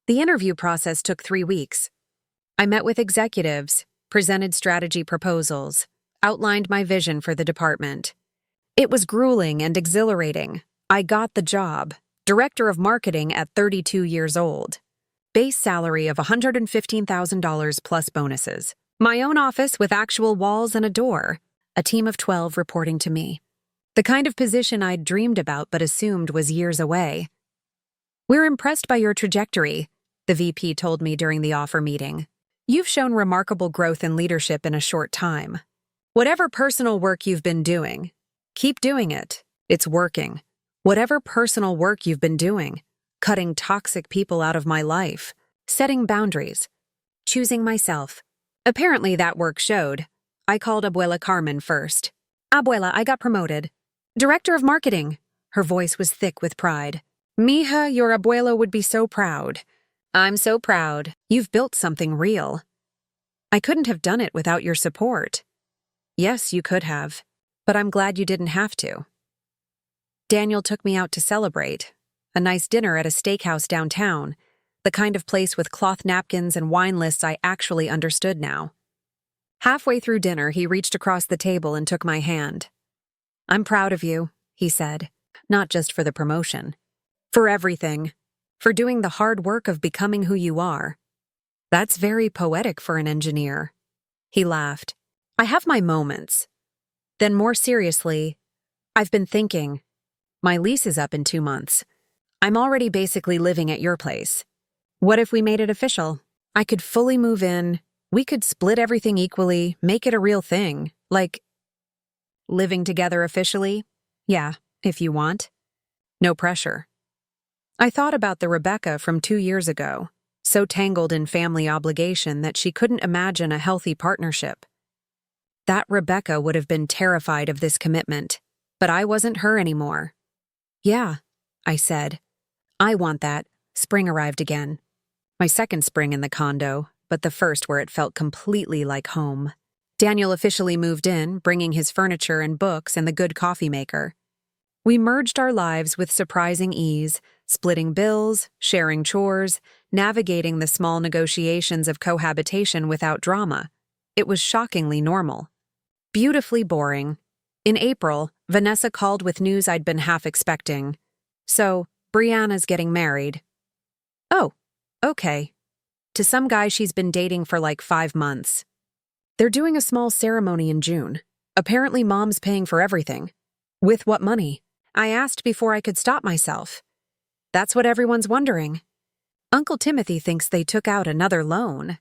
The interview process took 3 weeks. I met with executives, presented strategy proposals, outlined my vision for the department. It was grueling and exhilarating. I got the job, director of marketing at 32 years old. Base salary of $115,000 plus bonuses. My own office with actual walls and a door. A team of 12 reporting to me. The kind of position I'd dreamed about but assumed was years away. "We're impressed by your trajectory," the VP told me during the offer meeting. "You've shown remarkable growth in leadership in a short time. Whatever personal work you've been doing, keep doing it. It's working. Whatever personal work you've been doing, cutting toxic people out of my life, setting boundaries, choosing myself." Apparently that work showed. I called Abuela Carmen first. "Abuela, I got promoted. Director of marketing." Her voice was thick with pride. "Mija, your abuelo would be so proud." "I'm so proud. You've built something real." "I couldn't have done it without your support." "Yes, you could have, but I'm glad you didn't have to." Daniel took me out to celebrate. A nice dinner at a steakhouse downtown, the kind of place with cloth napkins and wine lists I actually understood now. Halfway through dinner, he reached across the table and took my hand. "I'm proud of you," he said, "not just for the promotion. For everything. For doing the hard work of becoming who you are." "That's very poetic for an engineer." He laughed. "I have my moments." Then more seriously, "I've been thinking. My lease is up in 2 months. I'm already basically living at your place. What if we made it official? I could fully move in. We could split everything equally, make it a real thing. Like, living together officially? Yeah, if you want. No pressure." I thought about the Rebecca from 2 years ago, so tangled in family obligation that she couldn't imagine a healthy partnership. That Rebecca would have been terrified of this commitment, but I wasn't her anymore. "Yeah," I said. "I want that." Spring arrived again. My second spring in the condo, but the first where it felt completely like home. Daniel officially moved in, bringing his furniture and books and the good coffee maker. We merged our lives with surprising ease, splitting bills, sharing chores, navigating the small negotiations of cohabitation without drama. It was shockingly normal. Beautifully boring. In April, Vanessa called with news I'd been half expecting. "So, Brianna's getting married." "Oh, okay. To some guy she's been dating for like 5 months. They're doing a small ceremony in June. Apparently Mom's paying for everything." "With what money?" I asked before I could stop myself. "That's what everyone's wondering. Uncle Timothy thinks they took out another loan."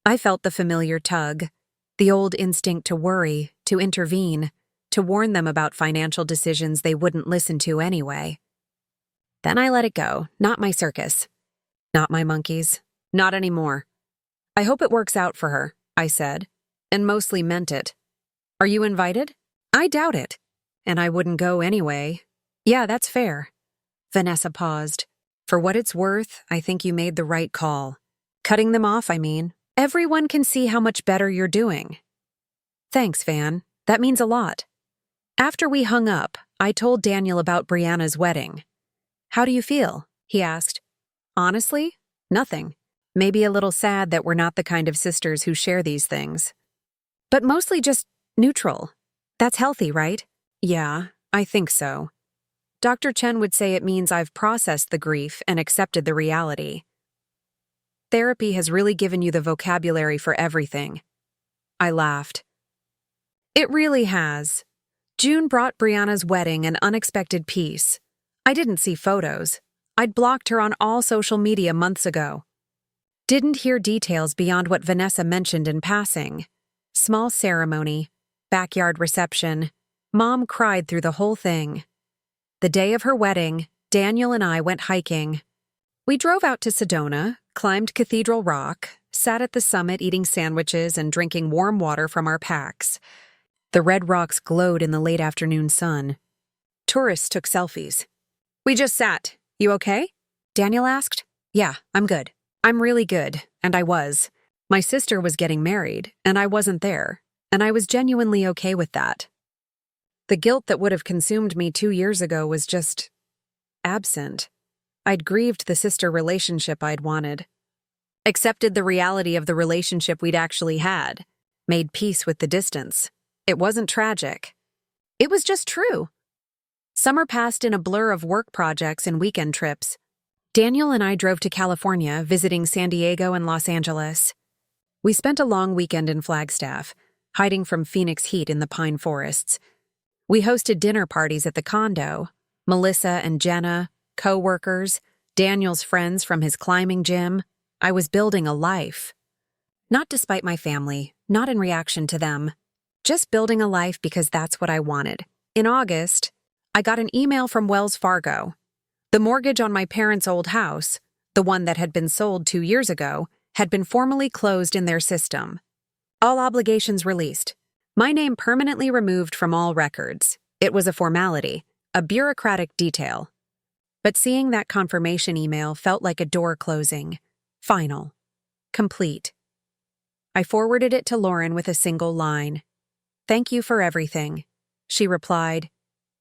I felt the familiar tug, the old instinct to worry, to intervene, to warn them about financial decisions they wouldn't listen to anyway. Then I let it go, not my circus. Not my monkeys. Not anymore. "I hope it works out for her," I said, and mostly meant it. "Are you invited?" "I doubt it. And I wouldn't go anyway." "Yeah, that's fair." Vanessa paused. "For what it's worth, I think you made the right call. Cutting them off, I mean. Everyone can see how much better you're doing." "Thanks, Van. That means a lot." After we hung up, I told Daniel about Brianna's wedding. "How do you feel?" he asked. "Honestly, nothing. Maybe a little sad that we're not the kind of sisters who share these things. But mostly just neutral. That's healthy, right?" "Yeah, I think so. Dr. Chen would say it means I've processed the grief and accepted the reality. Therapy has really given you the vocabulary for everything." I laughed. "It really has. June brought Brianna's wedding an unexpected peace. I didn't see photos. I'd blocked her on all social media months ago. Didn't hear details beyond what Vanessa mentioned in passing. Small ceremony, backyard reception. Mom cried through the whole thing. The day of her wedding, Daniel and I went hiking. We drove out to Sedona, climbed Cathedral Rock, sat at the summit eating sandwiches and drinking warm water from our packs. The red rocks glowed in the late afternoon sun. Tourists took selfies. "We just sat. You okay?" Daniel asked. "Yeah, I'm good. I'm really good, and I was. My sister was getting married, and I wasn't there, and I was genuinely okay with that. The guilt that would have consumed me 2 years ago was just absent. I'd grieved the sister relationship I'd wanted, accepted the reality of the relationship we'd actually had, made peace with the distance. It wasn't tragic. It was just true. Summer passed in a blur of work projects and weekend trips. Daniel and I drove to California, visiting San Diego and Los Angeles. We spent a long weekend in Flagstaff, hiding from Phoenix heat in the pine forests. We hosted dinner parties at the condo. Melissa and Jenna, co-workers, Daniel's friends from his climbing gym. I was building a life. Not despite my family, not in reaction to them. Just building a life because that's what I wanted. In August, I got an email from Wells Fargo. The mortgage on my parents' old house, the one that had been sold 2 years ago, had been formally closed in their system. All obligations released. My name permanently removed from all records. It was a formality, a bureaucratic detail. But seeing that confirmation email felt like a door closing. Final. Complete. I forwarded it to Lauren with a single line. "Thank you for everything." She replied,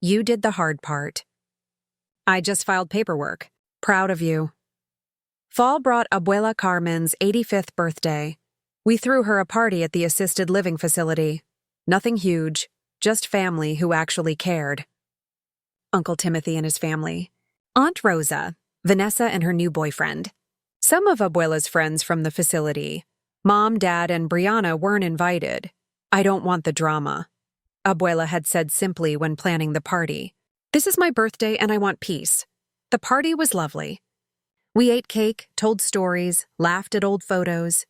"You did the hard part." "I just filed paperwork. Proud of you." Fall brought Abuela Carmen's 85th birthday. We threw her a party at the assisted living facility. Nothing huge, just family who actually cared. Uncle Timothy and his family. Aunt Rosa, Vanessa and her new boyfriend. Some of Abuela's friends from the facility. Mom, Dad, and Brianna weren't invited. "I don't want the drama," Abuela had said simply when planning the party. "This is my birthday and I want peace." The party was lovely. We ate cake, told stories, laughed at old photos.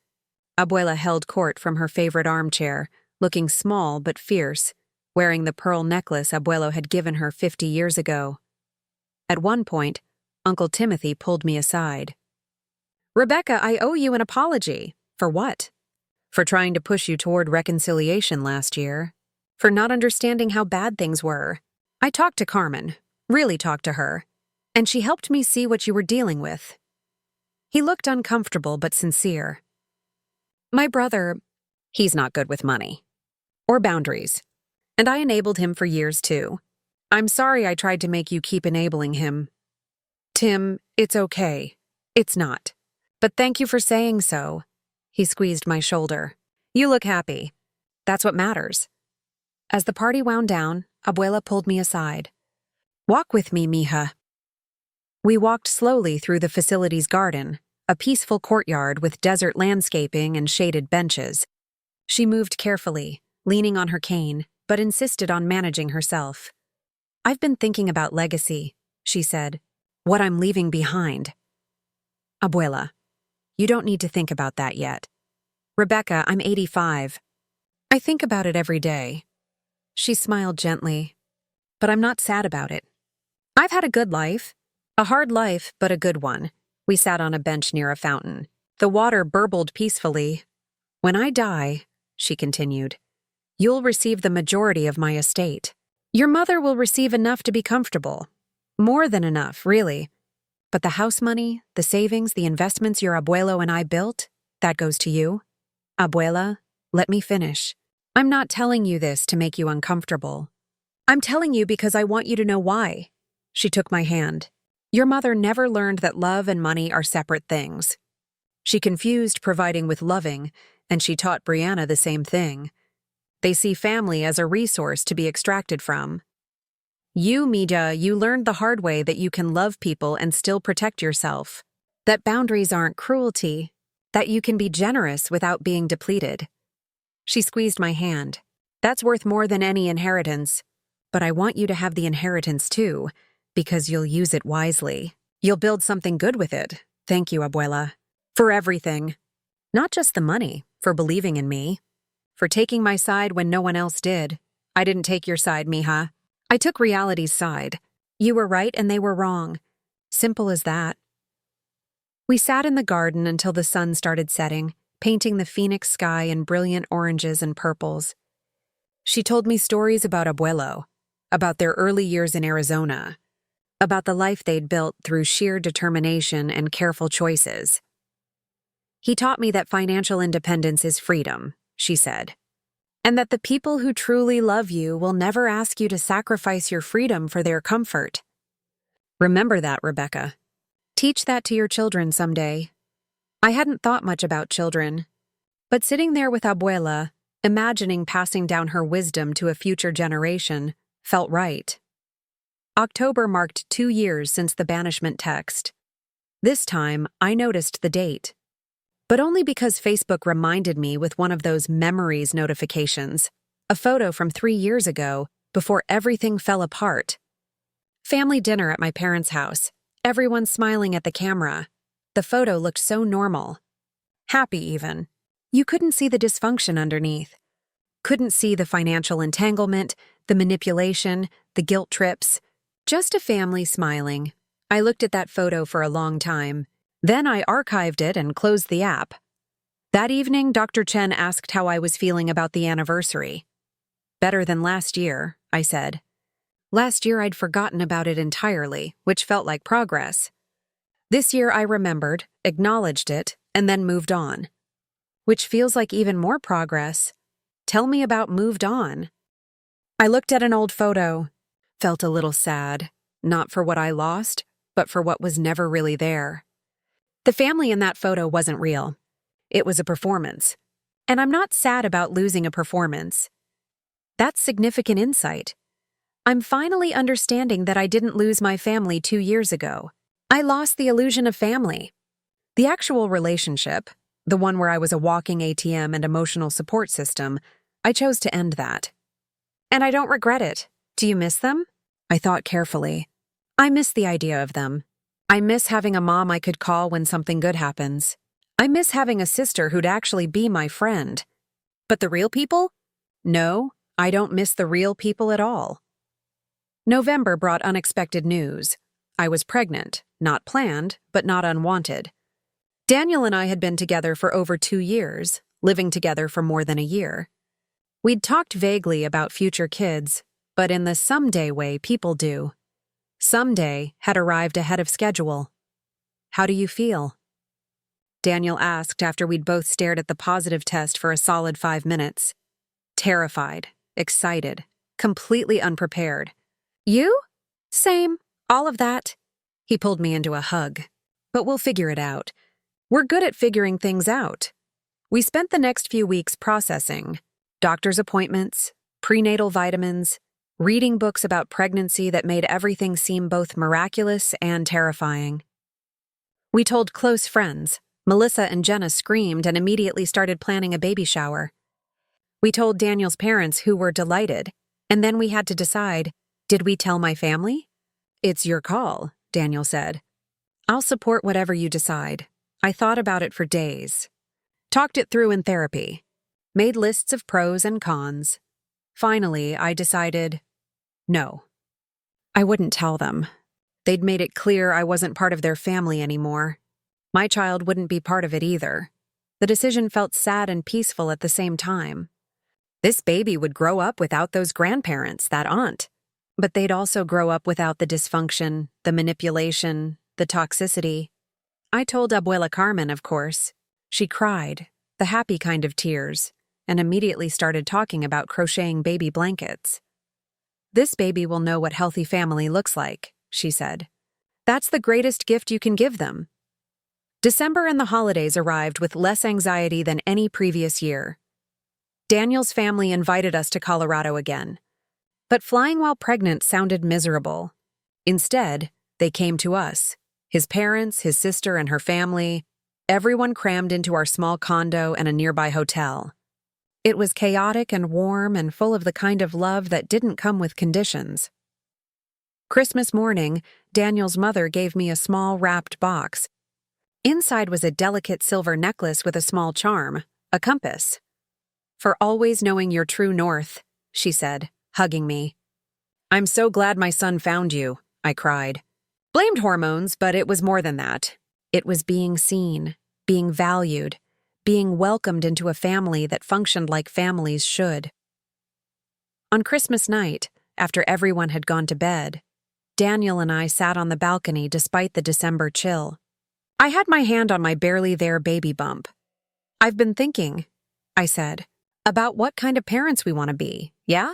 Abuela held court from her favorite armchair, looking small but fierce, wearing the pearl necklace Abuelo had given her 50 years ago. At one point, Uncle Timothy pulled me aside. "Rebecca, I owe you an apology." "For what?" "For trying to push you toward reconciliation last year. For not understanding how bad things were. I talked to Carmen, really talked to her, and she helped me see what you were dealing with." He looked uncomfortable but sincere. "My brother, he's not good with money. Or boundaries. And I enabled him for years too. I'm sorry I tried to make you keep enabling him." "Tim, it's okay. It's not. But thank you for saying so." He squeezed my shoulder. "You look happy. That's what matters." As the party wound down, Abuela pulled me aside. "Walk with me, mija." We walked slowly through the facility's garden, a peaceful courtyard with desert landscaping and shaded benches. She moved carefully, leaning on her cane, but insisted on managing herself. "I've been thinking about legacy," she said. "What I'm leaving behind." "Abuela, you don't need to think about that yet." "Rebecca, I'm 85. I think about it every day." She smiled gently. "But I'm not sad about it. I've had a good life. A hard life, but a good one." We sat on a bench near a fountain. The water burbled peacefully. "When I die," she continued, "you'll receive the majority of my estate. Your mother will receive enough to be comfortable. More than enough, really. But the house money, the savings, the investments your abuelo and I built, that goes to you. Abuela, let me finish. I'm not telling you this to make you uncomfortable. I'm telling you because I want you to know why." She took my hand. "Your mother never learned that love and money are separate things. She confused providing with loving, and she taught Brianna the same thing. They see family as a resource to be extracted from. You, Mija, you learned the hard way that you can love people and still protect yourself. That boundaries aren't cruelty. That you can be generous without being depleted." She squeezed my hand. "That's worth more than any inheritance. But I want you to have the inheritance too, because you'll use it wisely. You'll build something good with it. Thank you, Abuela. For everything. Not just the money, for believing in me. For taking my side when no one else did. I didn't take your side, mija. I took reality's side. You were right and they were wrong. Simple as that." We sat in the garden until the sun started setting, painting the Phoenix sky in brilliant oranges and purples. She told me stories about Abuelo, about their early years in Arizona, about the life they'd built through sheer determination and careful choices. "He taught me that financial independence is freedom," she said, "and that the people who truly love you will never ask you to sacrifice your freedom for their comfort. Remember that, Rebecca." Teach that to your children someday. I hadn't thought much about children, but sitting there with Abuela, imagining passing down her wisdom to a future generation, felt right. October marked 2 years since the banishment text. This time, I noticed the date. But only because Facebook reminded me with one of those memories notifications, a photo from 3 years ago, before everything fell apart. Family dinner at my parents' house, everyone smiling at the camera. The photo looked so normal. Happy even. You couldn't see the dysfunction underneath. Couldn't see the financial entanglement, the manipulation, the guilt trips. Just a family smiling. I looked at that photo for a long time. Then I archived it and closed the app. That evening, Dr. Chen asked how I was feeling about the anniversary. Better than last year, I said. Last year I'd forgotten about it entirely, which felt like progress. This year I remembered, acknowledged it, and then moved on. Which feels like even more progress. Tell me about moved on. I looked at an old photo, felt a little sad, not for what I lost, but for what was never really there. The family in that photo wasn't real. It was a performance. And I'm not sad about losing a performance. That's significant insight. I'm finally understanding that I didn't lose my family 2 years ago. I lost the illusion of family. The actual relationship, the one where I was a walking ATM and emotional support system, I chose to end that. And I don't regret it. Do you miss them? I thought carefully. I miss the idea of them. I miss having a mom I could call when something good happens. I miss having a sister who'd actually be my friend. But the real people? No, I don't miss the real people at all. November brought unexpected news. I was pregnant, not planned, but not unwanted. Daniel and I had been together for over 2 years, living together for more than a year. We'd talked vaguely about future kids, but in the someday way people do. Someday had arrived ahead of schedule. How do you feel? Daniel asked after we'd both stared at the positive test for a solid 5 minutes. Terrified, excited, completely unprepared. You? Same, all of that. He pulled me into a hug. But we'll figure it out. We're good at figuring things out. We spent the next few weeks processing. Doctor's appointments, prenatal vitamins, reading books about pregnancy that made everything seem both miraculous and terrifying. We told close friends. Melissa and Jenna screamed and immediately started planning a baby shower. We told Daniel's parents, who were delighted, and then we had to decide, did we tell my family? It's your call, Daniel said. I'll support whatever you decide. I thought about it for days. Talked it through in therapy. Made lists of pros and cons. Finally, I decided, no. I wouldn't tell them. They'd made it clear I wasn't part of their family anymore. My child wouldn't be part of it either. The decision felt sad and peaceful at the same time. This baby would grow up without those grandparents, that aunt. But they'd also grow up without the dysfunction, the manipulation, the toxicity. I told Abuela Carmen, of course. She cried, the happy kind of tears, and immediately started talking about crocheting baby blankets. This baby will know what healthy family looks like, she said. That's the greatest gift you can give them. December and the holidays arrived with less anxiety than any previous year. Daniel's family invited us to Colorado again. But flying while pregnant sounded miserable. Instead, they came to us. His parents, his sister, and her family, everyone crammed into our small condo and a nearby hotel. It was chaotic and warm and full of the kind of love that didn't come with conditions. Christmas morning, Daniel's mother gave me a small wrapped box. Inside was a delicate silver necklace with a small charm, a compass. For always knowing your true north, she said, hugging me. I'm so glad my son found you, I cried. Blamed hormones, but it was more than that. It was being seen, being valued, being welcomed into a family that functioned like families should. On Christmas night, after everyone had gone to bed, Daniel and I sat on the balcony despite the December chill. I had my hand on my barely there baby bump. I've been thinking, I said, about what kind of parents we want to be, yeah?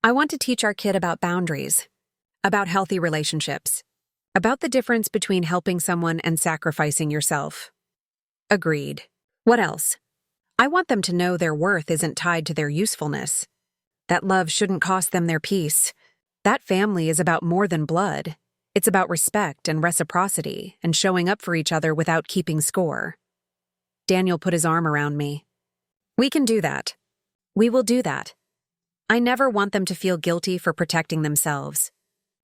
I want to teach our kid about boundaries, about healthy relationships, About the difference between helping someone and sacrificing yourself. Agreed. What else? I want them to know their worth isn't tied to their usefulness. That love shouldn't cost them their peace. That family is about more than blood. It's about respect and reciprocity and showing up for each other without keeping score. Daniel put his arm around me. We can do that. We will do that. I never want them to feel guilty for protecting themselves.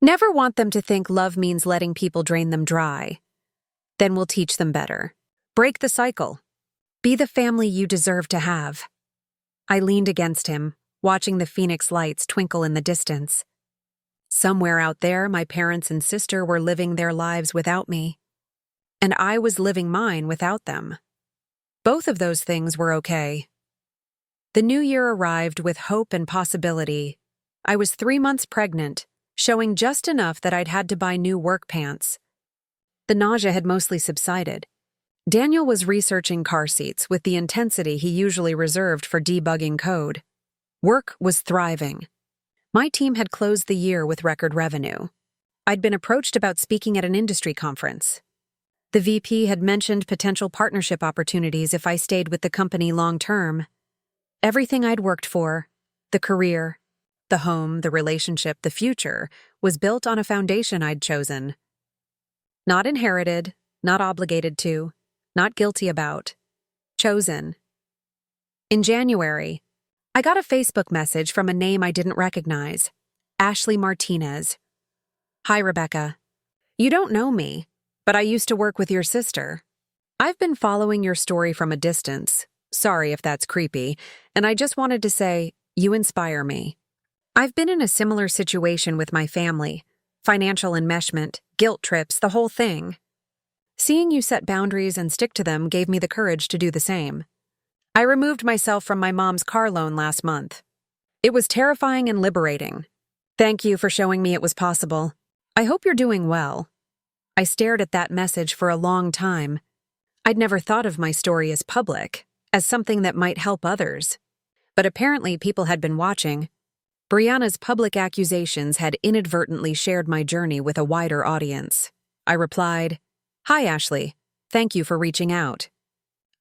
Never want them to think love means letting people drain them dry. Then we'll teach them better. Break the cycle. Be the family you deserve to have. I leaned against him, watching the phoenix lights twinkle in the distance. Somewhere out there, my parents and sister were living their lives without me, and I was living mine without them. Both of those things were okay. The new year arrived with hope and possibility. I was 3 months pregnant, showing just enough that I'd had to buy new work pants. The nausea had mostly subsided. Daniel was researching car seats with the intensity he usually reserved for debugging code. Work was thriving. My team had closed the year with record revenue. I'd been approached about speaking at an industry conference. The VP had mentioned potential partnership opportunities if I stayed with the company long term. Everything I'd worked for, the career, the home, the relationship, the future, was built on a foundation I'd chosen. Not inherited, not obligated to, not guilty about. Chosen. In January, I got a Facebook message from a name I didn't recognize. Ashley Martinez. Hi, Rebecca. You don't know me, but I used to work with your sister. I've been following your story from a distance. Sorry if that's creepy, and I just wanted to say, you inspire me. I've been in a similar situation with my family. Financial enmeshment, guilt trips, the whole thing. Seeing you set boundaries and stick to them gave me the courage to do the same. I removed myself from my mom's car loan last month. It was terrifying and liberating. Thank you for showing me it was possible. I hope you're doing well. I stared at that message for a long time. I'd never thought of my story as public, as something that might help others. But apparently people had been watching. Brianna's public accusations had inadvertently shared my journey with a wider audience. I replied, Hi, Ashley. Thank you for reaching out.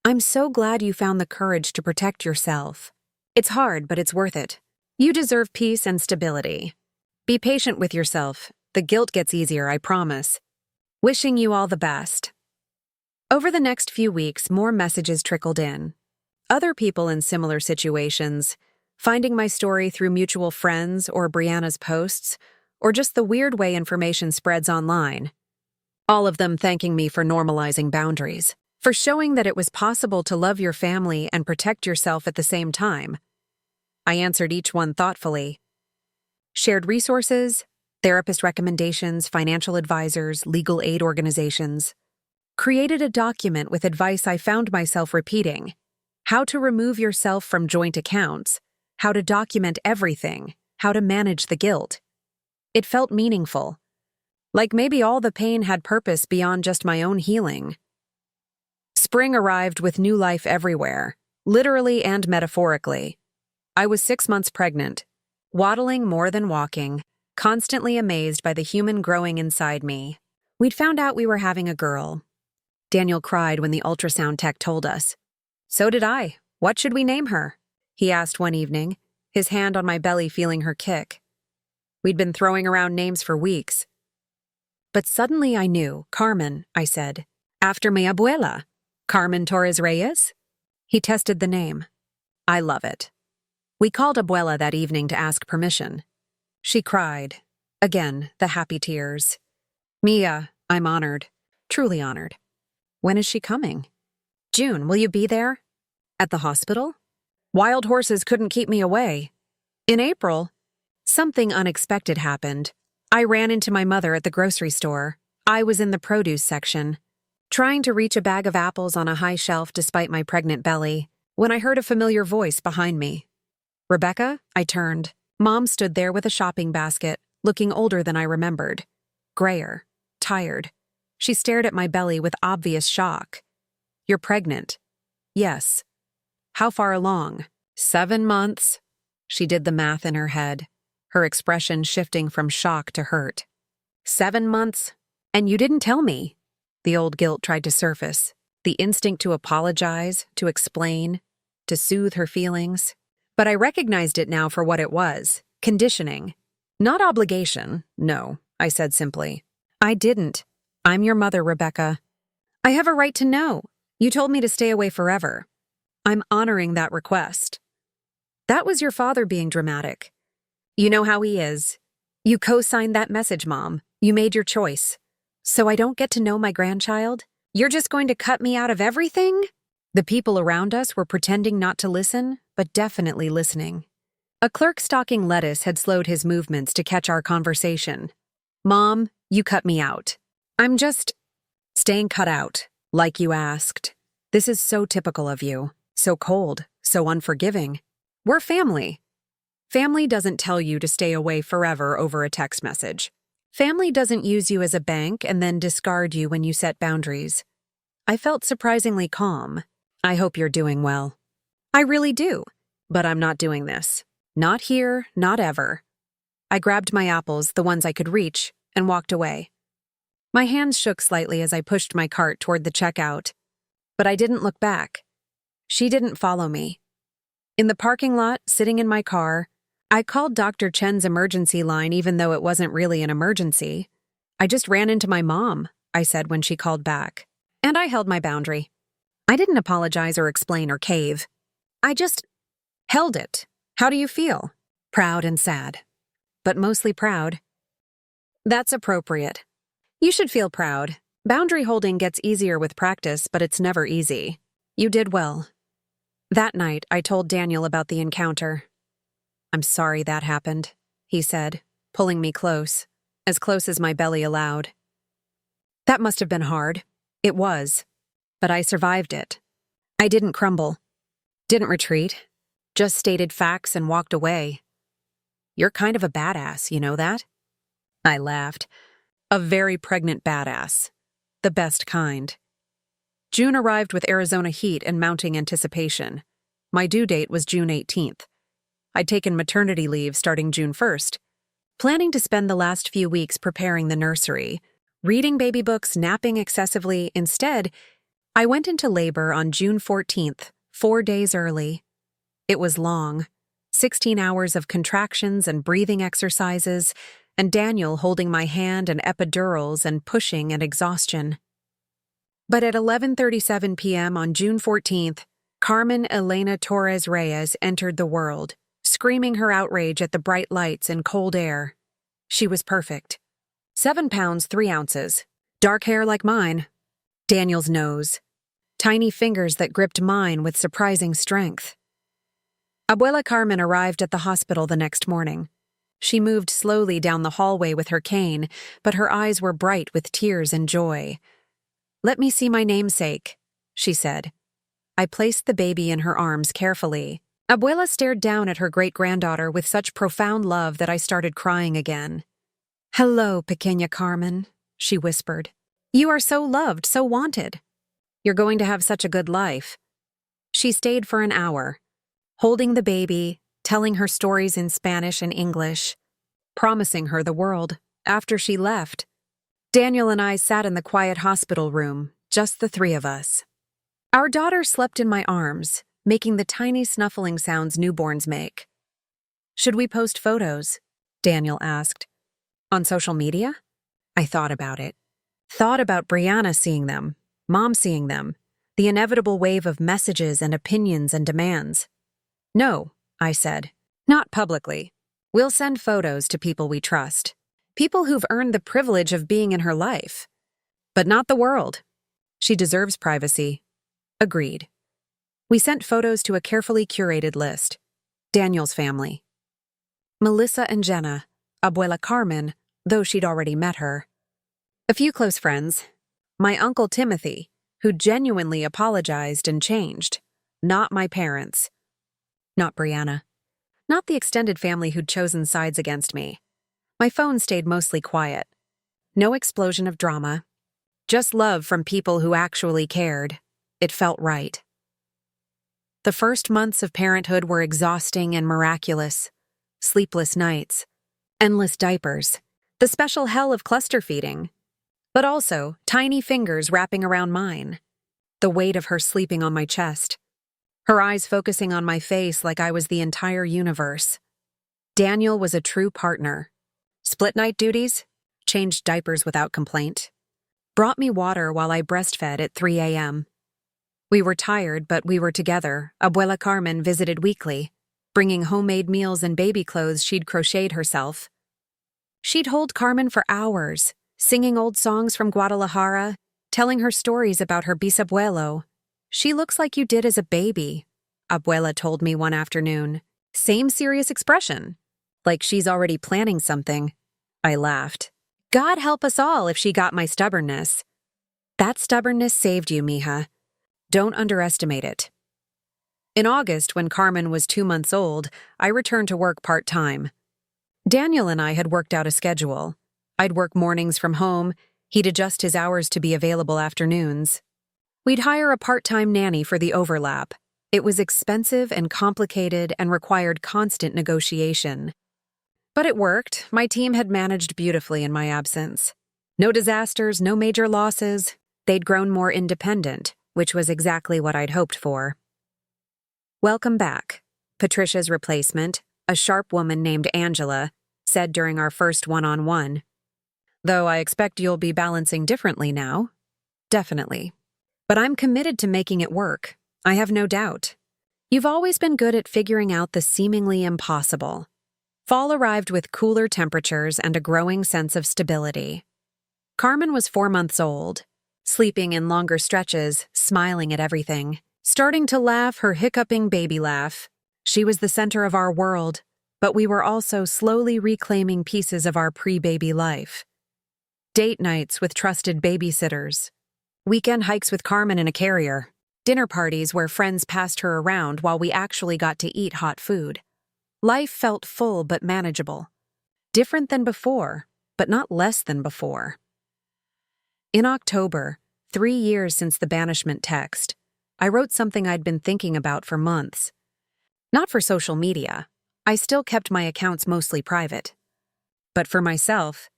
I'm so glad you found the courage to protect yourself. It's hard, but it's worth it. You deserve peace and stability. Be patient with yourself. The guilt gets easier, I promise. Wishing you all the best. Over the next few weeks, more messages trickled in. Other people in similar situations, finding my story through mutual friends or Brianna's posts, or just the weird way information spreads online. All of them thanking me for normalizing boundaries, for showing that it was possible to love your family and protect yourself at the same time. I answered each one thoughtfully. Shared resources, therapist recommendations, financial advisors, legal aid organizations. Created a document with advice I found myself repeating. How to remove yourself from joint accounts, how to document everything, how to manage the guilt. It felt meaningful. Like maybe all the pain had purpose beyond just my own healing. Spring arrived with new life everywhere, literally and metaphorically. I was 6 months pregnant, waddling more than walking, constantly amazed by the human growing inside me. We'd found out we were having a girl. Daniel cried when the ultrasound tech told us. So did I. What should we name her? He asked one evening, his hand on my belly feeling her kick. We'd been throwing around names for weeks. But suddenly I knew. Carmen, I said. After mi abuela. Carmen Torres Reyes? He tested the name. I love it. We called abuela that evening to ask permission. She cried. Again, the happy tears. Mia, I'm honored. Truly honored. When is she coming? June, will you be there? At the hospital? Wild horses couldn't keep me away. In April, something unexpected happened. I ran into my mother at the grocery store. I was in the produce section, trying to reach a bag of apples on a high shelf despite my pregnant belly, when I heard a familiar voice behind me. Rebecca? I turned. Mom stood there with a shopping basket, looking older than I remembered. Grayer. Tired. She stared at my belly with obvious shock. You're pregnant. Yes. How far along? 7 months. She did the math in her head, her expression shifting from shock to hurt. 7 months? And you didn't tell me. The old guilt tried to surface, the instinct to apologize, to explain, to soothe her feelings. But I recognized it now for what it was, conditioning. Not obligation, no, I said simply. I didn't. I'm your mother, Rebecca. I have a right to know. You told me to stay away forever. I'm honoring that request. That was your father being dramatic. You know how he is. You co-signed that message, Mom. You made your choice. So I don't get to know my grandchild? You're just going to cut me out of everything? The people around us were pretending not to listen, but definitely listening. A clerk stocking lettuce had slowed his movements to catch our conversation. Mom, you cut me out. I'm just staying cut out, like you asked. This is so typical of you. So cold, so unforgiving. We're family. Family doesn't tell you to stay away forever over a text message. Family doesn't use you as a bank and then discard you when you set boundaries. I felt surprisingly calm. I hope you're doing well. I really do, but I'm not doing this. Not here, not ever. I grabbed my apples, the ones I could reach, and walked away. My hands shook slightly as I pushed my cart toward the checkout, but I didn't look back. She didn't follow me. In the parking lot, sitting in my car, I called Dr. Chen's emergency line even though it wasn't really an emergency. I just ran into my mom, I said when she called back. And I held my boundary. I didn't apologize or explain or cave. I just held it. How do you feel? Proud and sad. But mostly proud. That's appropriate. You should feel proud. Boundary holding gets easier with practice, but it's never easy. You did well. That night, I told Daniel about the encounter. I'm sorry that happened, he said, pulling me close as my belly allowed. That must have been hard. It was. But I survived it. I didn't crumble. Didn't retreat. Just stated facts and walked away. You're kind of a badass, you know that? I laughed. A very pregnant badass. The best kind. June arrived with Arizona heat and mounting anticipation. My due date was June 18th. I'd taken maternity leave starting June 1st, planning to spend the last few weeks preparing the nursery, reading baby books, napping excessively. Instead, I went into labor on June 14th, 4 days early. It was long, 16 hours of contractions and breathing exercises, and Daniel holding my hand and epidurals and pushing and exhaustion. But at 11:37 p.m. on June 14th, Carmen Elena Torres Reyes entered the world, screaming her outrage at the bright lights and cold air. She was perfect. 7 pounds, 3 ounces. Dark hair like mine. Daniel's nose. Tiny fingers that gripped mine with surprising strength. Abuela Carmen arrived at the hospital the next morning. She moved slowly down the hallway with her cane, but her eyes were bright with tears and joy. Let me see my namesake, she said. I placed the baby in her arms carefully. Abuela stared down at her great-granddaughter with such profound love that I started crying again. Hello, pequeña Carmen, she whispered. You are so loved, so wanted. You're going to have such a good life. She stayed for an hour, holding the baby, telling her stories in Spanish and English, promising her the world. After she left, Daniel and I sat in the quiet hospital room, just the 3 of us. Our daughter slept in my arms, making the tiny snuffling sounds newborns make. Should we post photos? Daniel asked. On social media? I thought about it. Thought about Brianna seeing them, Mom seeing them, the inevitable wave of messages and opinions and demands. No, I said. Not publicly. We'll send photos to people we trust. People who've earned the privilege of being in her life. But not the world. She deserves privacy. Agreed. We sent photos to a carefully curated list. Daniel's family. Melissa and Jenna, Abuela Carmen, though she'd already met her. A few close friends. My Uncle Timothy, who genuinely apologized and changed. Not my parents. Not Brianna. Not the extended family who'd chosen sides against me. My phone stayed mostly quiet. No explosion of drama. Just love from people who actually cared. It felt right. The first months of parenthood were exhausting and miraculous. Sleepless nights. Endless diapers. The special hell of cluster feeding. but also tiny fingers wrapping around mine, the weight of her sleeping on my chest, her eyes focusing on my face like I was the entire universe. Daniel was a true partner. Split night duties, changed diapers without complaint, brought me water while I breastfed at 3 a.m. We were tired, but we were together. Abuela Carmen visited weekly, bringing homemade meals and baby clothes she'd crocheted herself. She'd hold Carmen for hours, singing old songs from Guadalajara, telling her stories about her bisabuelo. "She looks like you did as a baby," Abuela told me one afternoon. Same serious expression, like she's already planning something. I laughed. God help us all if she got my stubbornness. That stubbornness saved you, mija. Don't underestimate it. In August, when Carmen was 2 months old, I returned to work part-time. Daniel and I had worked out a schedule. I'd work mornings from home, he'd adjust his hours to be available afternoons. We'd hire a part-time nanny for the overlap. It was expensive and complicated and required constant negotiation. But it worked. My team had managed beautifully in my absence. No disasters, no major losses. They'd grown more independent, which was exactly what I'd hoped for. "Welcome back," Patricia's replacement, a sharp woman named Angela, said during our first one-on-one. "Though I expect you'll be balancing differently now." "Definitely. But I'm committed to making it work. I have no doubt. You've always been good at figuring out the seemingly impossible." Fall arrived with cooler temperatures and a growing sense of stability. Carmen was 4 months old, sleeping in longer stretches, smiling at everything, starting to laugh her hiccuping baby laugh. She was the center of our world, but we were also slowly reclaiming pieces of our pre-baby life. Date nights with trusted babysitters, weekend hikes with Carmen in a carrier, dinner parties where friends passed her around while we actually got to eat hot food. Life felt full but manageable. Different than before, but not less than before. In October, 3 years since the banishment text, I wrote something I'd been thinking about for months. Not for social media. I still kept my accounts mostly private. But for myself,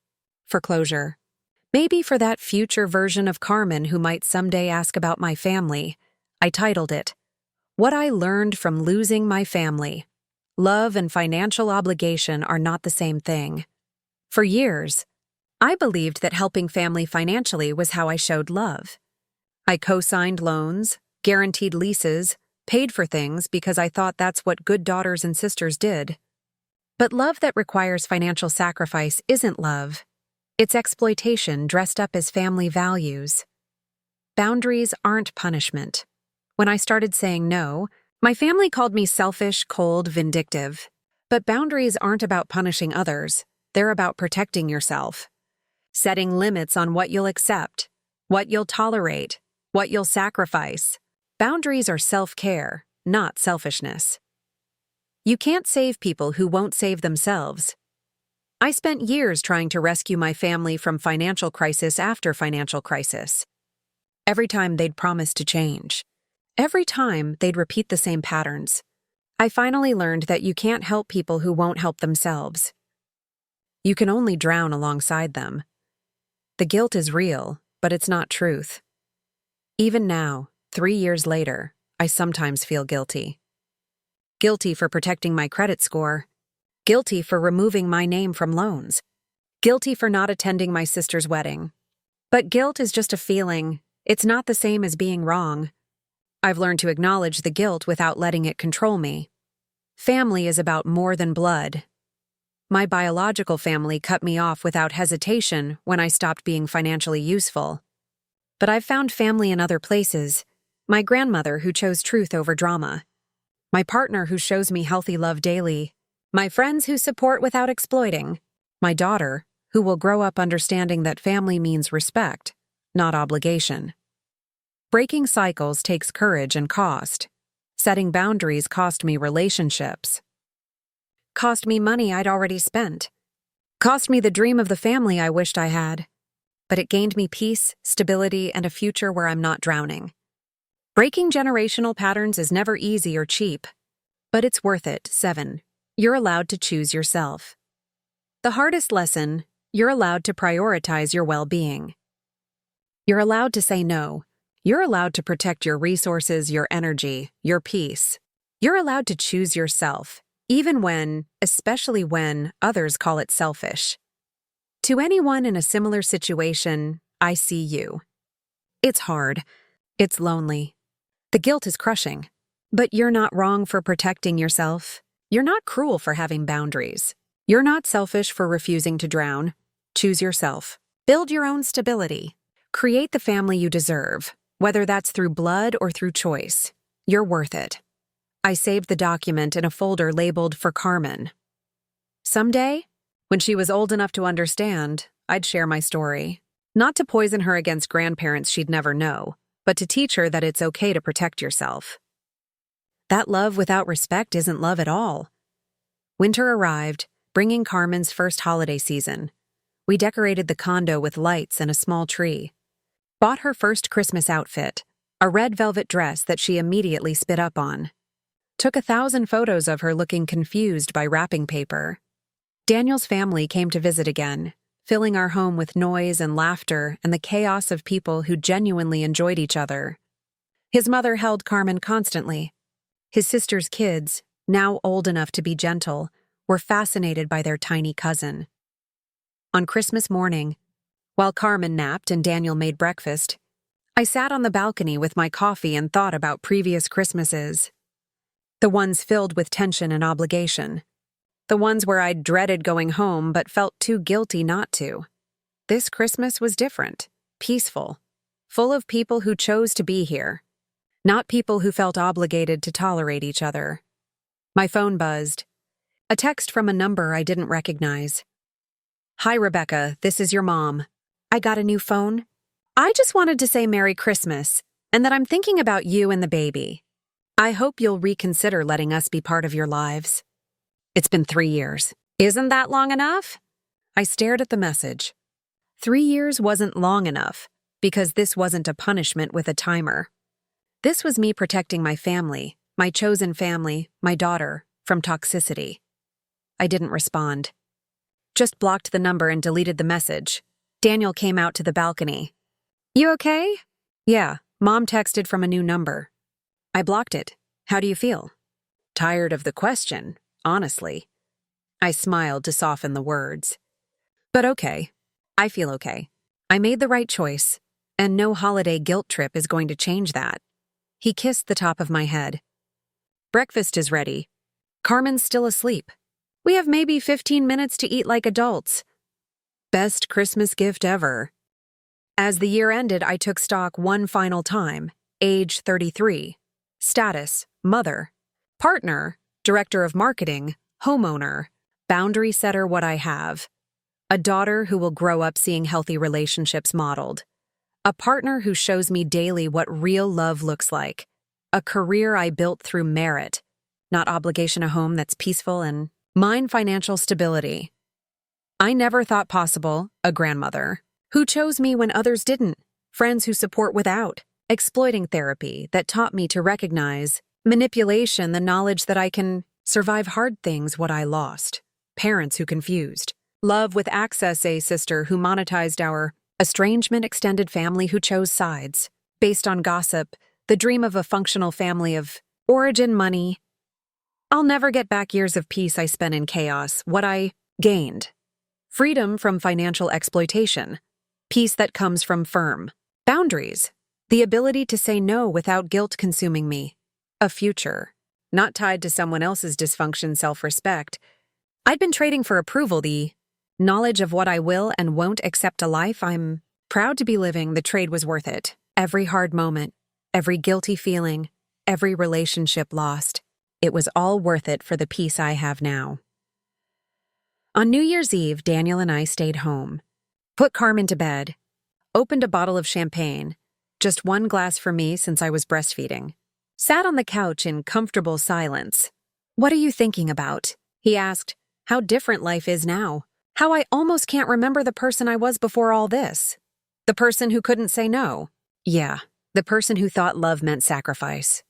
for closure. Maybe for that future version of Carmen who might someday ask about my family. I titled it, "What I Learned from Losing My Family." Love and financial obligation are not the same thing. For years, I believed that helping family financially was how I showed love. I co-signed loans, guaranteed leases, paid for things because I thought that's what good daughters and sisters did. But love that requires financial sacrifice isn't love. It's exploitation dressed up as family values. Boundaries aren't punishment. When I started saying no, my family called me selfish, cold, vindictive. But boundaries aren't about punishing others. They're about protecting yourself. Setting limits on what you'll accept, what you'll tolerate, what you'll sacrifice. Boundaries are self-care, not selfishness. You can't save people who won't save themselves. I spent years trying to rescue my family from financial crisis after financial crisis. Every time they'd promise to change. Every time they'd repeat the same patterns. I finally learned that you can't help people who won't help themselves. You can only drown alongside them. The guilt is real, but it's not truth. Even now, 3 years later, I sometimes feel guilty. Guilty for protecting my credit score. Guilty for removing my name from loans. Guilty for not attending my sister's wedding. But guilt is just a feeling. It's not the same as being wrong. I've learned to acknowledge the guilt without letting it control me. Family is about more than blood. My biological family cut me off without hesitation when I stopped being financially useful. But I've found family in other places. My grandmother who chose truth over drama. My partner who shows me healthy love daily. My friends who support without exploiting. My daughter who will grow up understanding that family means respect, not obligation. Breaking cycles takes courage and cost. Setting boundaries cost me relationships. Cost me money I'd already spent. Cost me the dream of the family I wished I had. But it gained me peace, stability, and a future where I'm not drowning. Breaking generational patterns is never easy or cheap. But it's worth it. 7. You're allowed to choose yourself. The hardest lesson, you're allowed to prioritize your well-being. You're allowed to say no. You're allowed to protect your resources, your energy, your peace. You're allowed to choose yourself, even when, especially when, others call it selfish. To anyone in a similar situation, I see you. It's hard. It's lonely. The guilt is crushing. But you're not wrong for protecting yourself. You're not cruel for having boundaries. You're not selfish for refusing to drown. Choose yourself. Build your own stability. Create the family you deserve, whether that's through blood or through choice. You're worth it. I saved the document in a folder labeled for Carmen. Someday, when she was old enough to understand, I'd share my story. Not to poison her against grandparents she'd never know, but to teach her that it's okay to protect yourself. That love without respect isn't love at all. Winter arrived, bringing Carmen's first holiday season. We decorated the condo with lights and a small tree. Bought her first Christmas outfit, a red velvet dress that she immediately spit up on. Took 1,000 photos of her looking confused by wrapping paper. Daniel's family came to visit again, filling our home with noise and laughter and the chaos of people who genuinely enjoyed each other. His mother held Carmen constantly. His sister's kids, now old enough to be gentle, were fascinated by their tiny cousin. On Christmas morning, while Carmen napped and Daniel made breakfast, I sat on the balcony with my coffee and thought about previous Christmases. The ones filled with tension and obligation. The ones where I'd dreaded going home but felt too guilty not to. This Christmas was different, peaceful, full of people who chose to be here, not people who felt obligated to tolerate each other. My phone buzzed. A text from a number I didn't recognize. "Hi, Rebecca, this is your mom. I got a new phone. I just wanted to say Merry Christmas and that I'm thinking about you and the baby. I hope you'll reconsider letting us be part of your lives. It's been 3 years. Isn't that long enough?" I stared at the message. 3 years wasn't long enough because this wasn't a punishment with a timer. This was me protecting my family, my chosen family, my daughter, from toxicity. I didn't respond. Just blocked the number and deleted the message. Daniel came out to the balcony. "You okay?" "Yeah, Mom texted from a new number." I blocked it. "How do you feel?" "Tired of the question, honestly." I smiled to soften the words. "But okay. I feel okay. I made the right choice, and no holiday guilt trip is going to change that." He kissed the top of my head. "Breakfast is ready. Carmen's still asleep. We have maybe 15 minutes to eat like adults." Best Christmas gift ever. As the year ended, I took stock one final time. Age 33. Status, mother. Partner, director of marketing, homeowner. Boundary setter what I have. A daughter who will grow up seeing healthy relationships modeled. A partner who shows me daily what real love looks like. A career I built through merit, not obligation, a home that's peaceful, and mine financial stability. I never thought possible, a grandmother, who chose me when others didn't, friends who support without, exploiting therapy that taught me to recognize, manipulation, the knowledge that I can survive hard things, what I lost, parents who confused, love with access, a sister who monetized our estrangement, extended family who chose sides, based on gossip, the dream of a functional family of origin, money. I'll never get back years of peace I spent in chaos, what I gained. Freedom from financial exploitation. Peace that comes from firm boundaries. The ability to say no without guilt consuming me. A future, not tied to someone else's dysfunction, self-respect. I'd been trading for approval, the knowledge of what I will and won't accept, a life I'm proud to be living. The trade was worth it. Every hard moment, every guilty feeling, every relationship lost. It was all worth it for the peace I have now. On New Year's Eve, Daniel and I stayed home. Put Carmen to bed. Opened a bottle of champagne. Just one glass for me since I was breastfeeding. Sat on the couch in comfortable silence. "What are you thinking about?" he asked. "How different life is now. How I almost can't remember the person I was before all this. The person who couldn't say no. Yeah, the person who thought love meant sacrifice.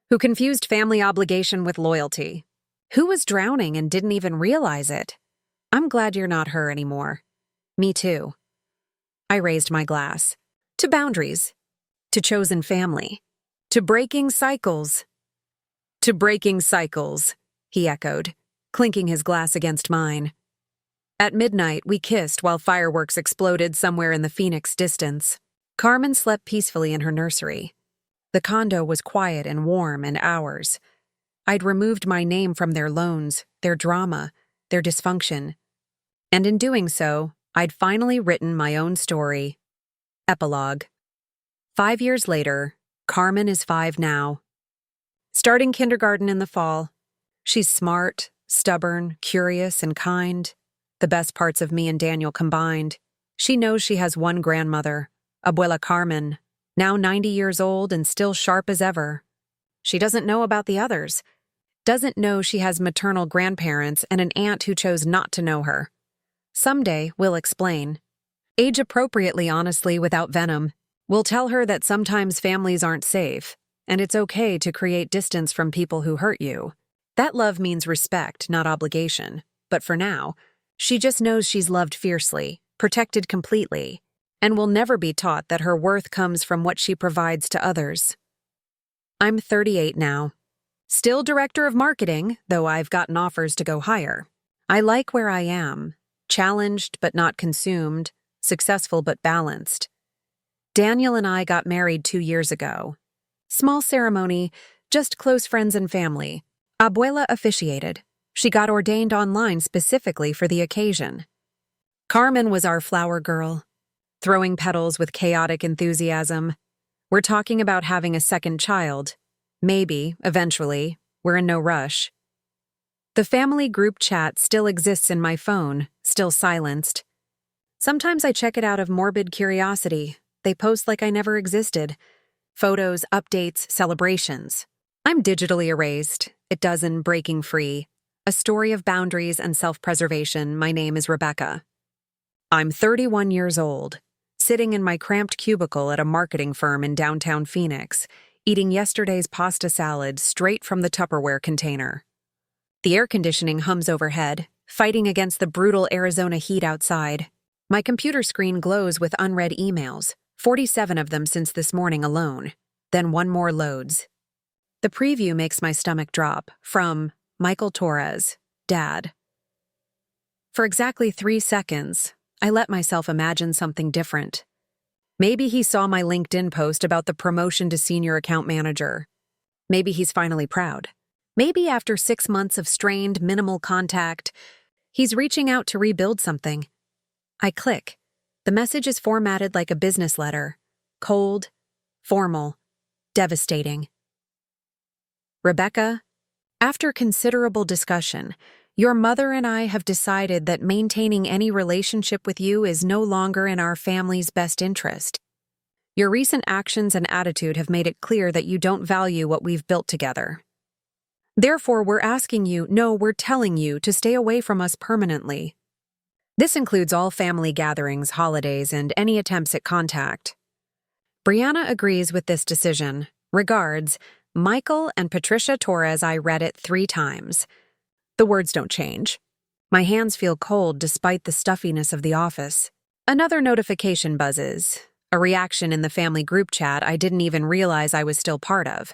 Who confused family obligation with loyalty. Who was drowning and didn't even realize it. I'm glad you're not her anymore." "Me too." I raised my glass. To boundaries. To chosen family. To breaking cycles. To breaking cycles, he echoed, clinking his glass against mine. At midnight, we kissed while fireworks exploded somewhere in the Phoenix distance. Carmen slept peacefully in her nursery. The condo was quiet and warm and ours. I'd removed my name from their loans, their drama, their dysfunction. And in doing so, I'd finally written my own story. Epilogue. 5 years later, Carmen is 5 now. Starting kindergarten in the fall. She's smart, stubborn, curious, and kind. The best parts of me and Daniel combined. She knows she has one grandmother, Abuela Carmen, now 90 years old and still sharp as ever. She doesn't know about the others. Doesn't know she has maternal grandparents and an aunt who chose not to know her. Someday, we'll explain. Age appropriately, honestly, without venom. We'll tell her that sometimes families aren't safe, and it's okay to create distance from people who hurt you. That love means respect, not obligation. But for now, she just knows she's loved fiercely, protected completely, and will never be taught that her worth comes from what she provides to others. I'm 38 now. Still director of marketing, though I've gotten offers to go higher. I like where I am. Challenged but not consumed, successful but balanced. Daniel and I got married 2 years ago. Small ceremony, just close friends and family. Abuela officiated. She got ordained online specifically for the occasion. Carmen was our flower girl, throwing petals with chaotic enthusiasm. We're talking about having a second child. Maybe, eventually. We're in no rush. The family group chat still exists in my phone, still silenced. Sometimes I check it out of morbid curiosity. They post like I never existed. Photos, updates, celebrations. I'm digitally erased, a dozen breaking free. A story of boundaries and self-preservation. My name is Rebecca. I'm 31 years old, sitting in my cramped cubicle at a marketing firm in downtown Phoenix, eating yesterday's pasta salad straight from the Tupperware container. The air conditioning hums overhead, fighting against the brutal Arizona heat outside. My computer screen glows with unread emails, 47 of them since this morning alone. Then one more loads. The preview makes my stomach drop, from Michael Torres, Dad. For exactly 3 seconds, I let myself imagine something different. Maybe he saw my LinkedIn post about the promotion to senior account manager. Maybe he's finally proud. Maybe after 6 months of strained, minimal contact, he's reaching out to rebuild something. I click. The message is formatted like a business letter. Cold, formal, devastating. Rebecca, after considerable discussion, your mother and I have decided that maintaining any relationship with you is no longer in our family's best interest. Your recent actions and attitude have made it clear that you don't value what we've built together. Therefore, we're telling you to stay away from us permanently. This includes all family gatherings, holidays, and any attempts at contact. Brianna agrees with this decision. Regards, Michael and Patricia Torres. I read it 3 times. The words don't change. My hands feel cold despite the stuffiness of the office. Another notification buzzes. A reaction in the family group chat I didn't even realize I was still part of.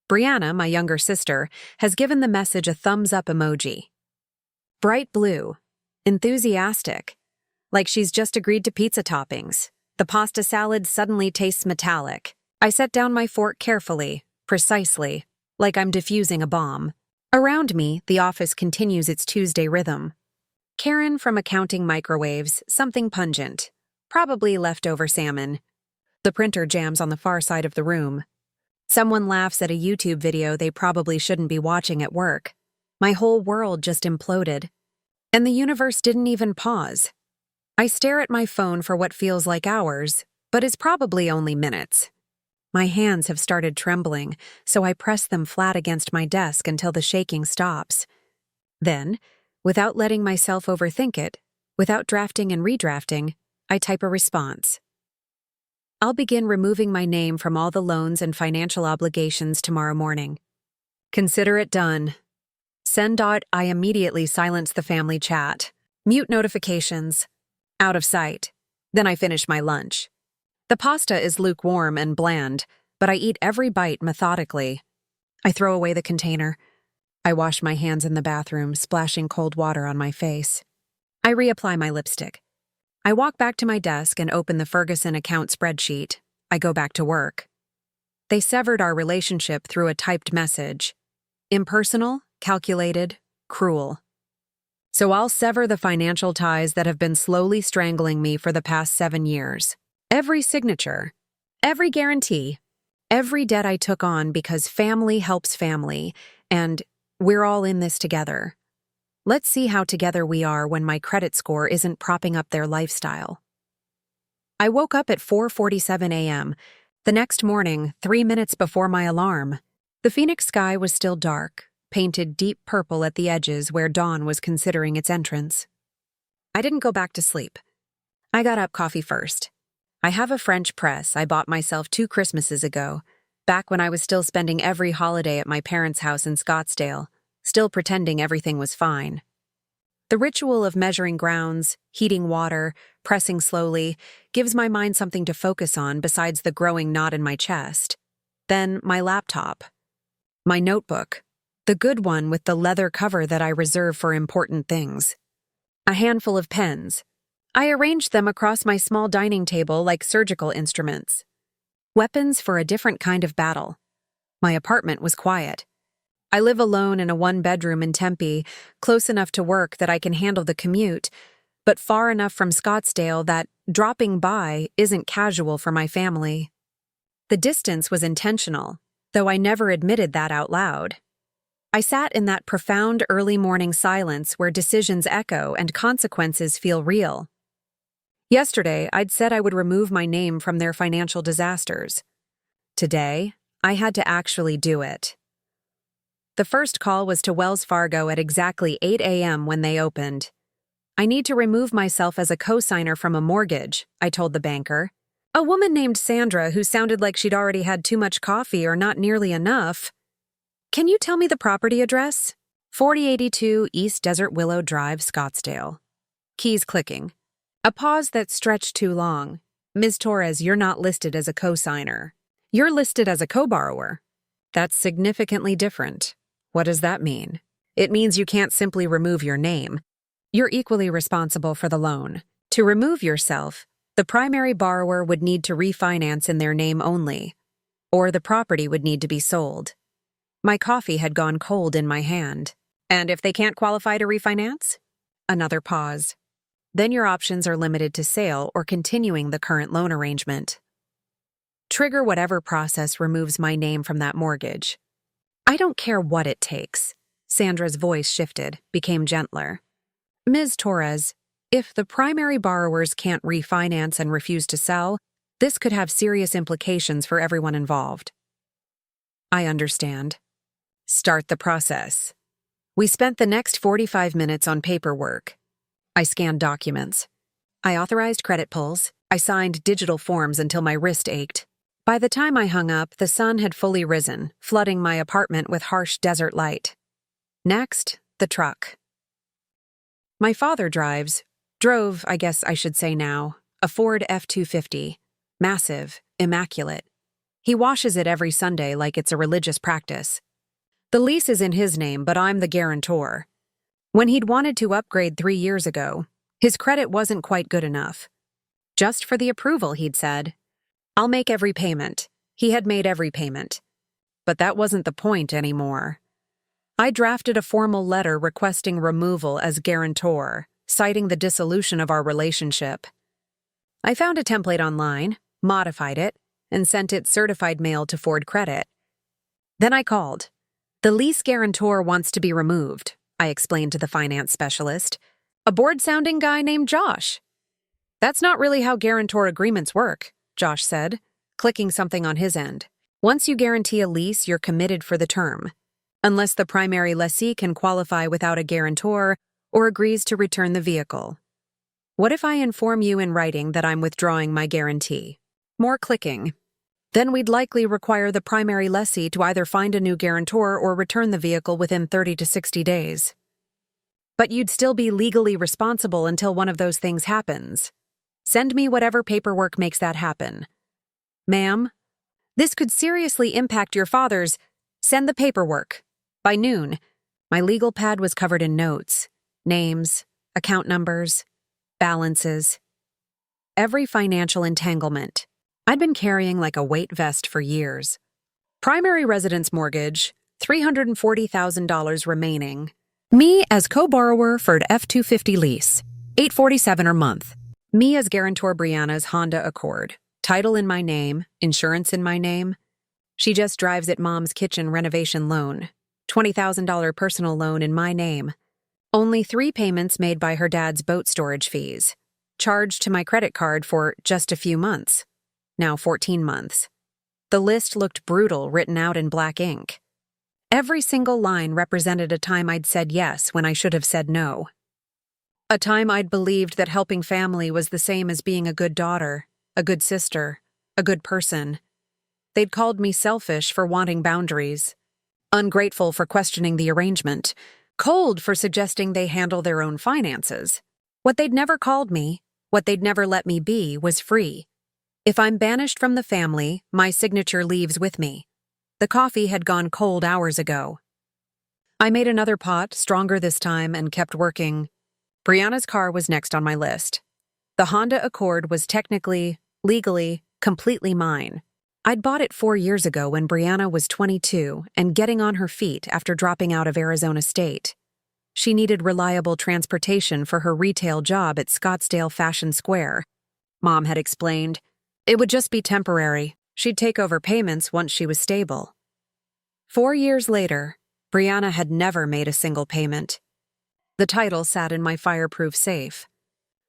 Brianna, my younger sister, has given the message a thumbs-up emoji. Bright blue. Enthusiastic. Like she's just agreed to pizza toppings. The pasta salad suddenly tastes metallic. I set down my fork carefully, precisely, like I'm defusing a bomb. Around me, the office continues its Tuesday rhythm. Karen from accounting microwaves, something pungent. Probably leftover salmon. The printer jams on the far side of the room. Someone laughs at a YouTube video they probably shouldn't be watching at work. My whole world just imploded. And the universe didn't even pause. I stare at my phone for what feels like hours, but is probably only minutes. My hands have started trembling, so I press them flat against my desk until the shaking stops. Then, without letting myself overthink it, without drafting and redrafting, I type a response. I'll begin removing my name from all the loans and financial obligations tomorrow morning. Consider it done. Send. I immediately silence the family chat. Mute notifications. Out of sight. Then I finish my lunch. The pasta is lukewarm and bland, but I eat every bite methodically. I throw away the container. I wash my hands in the bathroom, splashing cold water on my face. I reapply my lipstick. I walk back to my desk and open the Ferguson account spreadsheet. I go back to work. They severed our relationship through a typed message. Impersonal, calculated, cruel. So I'll sever the financial ties that have been slowly strangling me for the past 7 years. Every signature, every guarantee, every debt I took on because family helps family, and we're all in this together. Let's see how together we are when my credit score isn't propping up their lifestyle. I woke up at 4:47 a.m. The next morning, 3 minutes before my alarm. The Phoenix sky was still dark, painted deep purple at the edges where dawn was considering its entrance. I didn't go back to sleep. I got up coffee first. I have a French press I bought myself 2 Christmases ago, back when I was still spending every holiday at my parents' house in Scottsdale, still pretending everything was fine. The ritual of measuring grounds, heating water, pressing slowly, gives my mind something to focus on besides the growing knot in my chest. Then my laptop. My notebook. The good one with the leather cover that I reserve for important things. A handful of pens. I arranged them across my small dining table like surgical instruments. Weapons for a different kind of battle. My apartment was quiet. I live alone in a 1-bedroom in Tempe, close enough to work that I can handle the commute, but far enough from Scottsdale that dropping by isn't casual for my family. The distance was intentional, though I never admitted that out loud. I sat in that profound early morning silence where decisions echo and consequences feel real. Yesterday, I'd said I would remove my name from their financial disasters. Today, I had to actually do it. The first call was to Wells Fargo at exactly 8 a.m. when they opened. I need to remove myself as a co-signer from a mortgage, I told the banker. A woman named Sandra who sounded like she'd already had too much coffee or not nearly enough. Can you tell me the property address? 4082 East Desert Willow Drive, Scottsdale. Keys clicking. A pause that stretched too long. Ms. Torres, you're not listed as a co-signer. You're listed as a co-borrower. That's significantly different. What does that mean? It means you can't simply remove your name. You're equally responsible for the loan. To remove yourself, the primary borrower would need to refinance in their name only, or the property would need to be sold. My coffee had gone cold in my hand. And if they can't qualify to refinance? Another pause. Then your options are limited to sale or continuing the current loan arrangement. Trigger whatever process removes my name from that mortgage. I don't care what it takes. Sandra's voice shifted, became gentler. Ms. Torres, if the primary borrowers can't refinance and refuse to sell, this could have serious implications for everyone involved. I understand. Start the process. We spent the next 45 minutes on paperwork. I scanned documents. I authorized credit pulls. I signed digital forms until my wrist ached. By the time I hung up, the sun had fully risen, flooding my apartment with harsh desert light. Next, the truck. My father drove, I guess I should say now, a Ford F-250. Massive, immaculate. He washes it every Sunday like it's a religious practice. The lease is in his name, but I'm the guarantor. When he'd wanted to upgrade 3 years ago, his credit wasn't quite good enough. Just for the approval, he'd said. I'll make every payment. He had made every payment. But that wasn't the point anymore. I drafted a formal letter requesting removal as guarantor, citing the dissolution of our relationship. I found a template online, modified it, and sent it certified mail to Ford Credit. Then I called. The lease guarantor wants to be removed, I explained to the finance specialist. A bored-sounding guy named Josh. That's not really how guarantor agreements work, Josh said, clicking something on his end. Once you guarantee a lease, you're committed for the term, unless the primary lessee can qualify without a guarantor or agrees to return the vehicle. What if I inform you in writing that I'm withdrawing my guarantee? More clicking. Then we'd likely require the primary lessee to either find a new guarantor or return the vehicle within 30 to 60 days. But you'd still be legally responsible until one of those things happens. Send me whatever paperwork makes that happen. "Ma'am, this could seriously impact your father's. Send the paperwork." By noon, my legal pad was covered in notes, names, account numbers, balances, every financial entanglement I'd been carrying like a weight vest for years. Primary residence mortgage, $340,000 remaining. Me as co-borrower for F-250 lease, $847 a month. Me as guarantor Brianna's Honda Accord. Title in my name, insurance in my name. She just drives at Mom's kitchen renovation loan, $20,000 personal loan in my name. Only 3 payments made by her dad's boat storage fees. Charged to my credit card for just a few months. Now 14 months. The list looked brutal, written out in black ink. Every single line represented a time I'd said yes when I should have said no. A time I'd believed that helping family was the same as being a good daughter, a good sister, a good person. They'd called me selfish for wanting boundaries, ungrateful for questioning the arrangement, cold for suggesting they handle their own finances. What they'd never called me, what they'd never let me be, was free. If I'm banished from the family, my signature leaves with me. The coffee had gone cold hours ago. I made another pot, stronger this time, and kept working. Brianna's car was next on my list. The Honda Accord was technically, legally, completely mine. I'd bought it 4 years ago when Brianna was 22 and getting on her feet after dropping out of Arizona State. She needed reliable transportation for her retail job at Scottsdale Fashion Square. Mom had explained. It would just be temporary. She'd take over payments once she was stable. 4 years later, Brianna had never made a single payment. The title sat in my fireproof safe.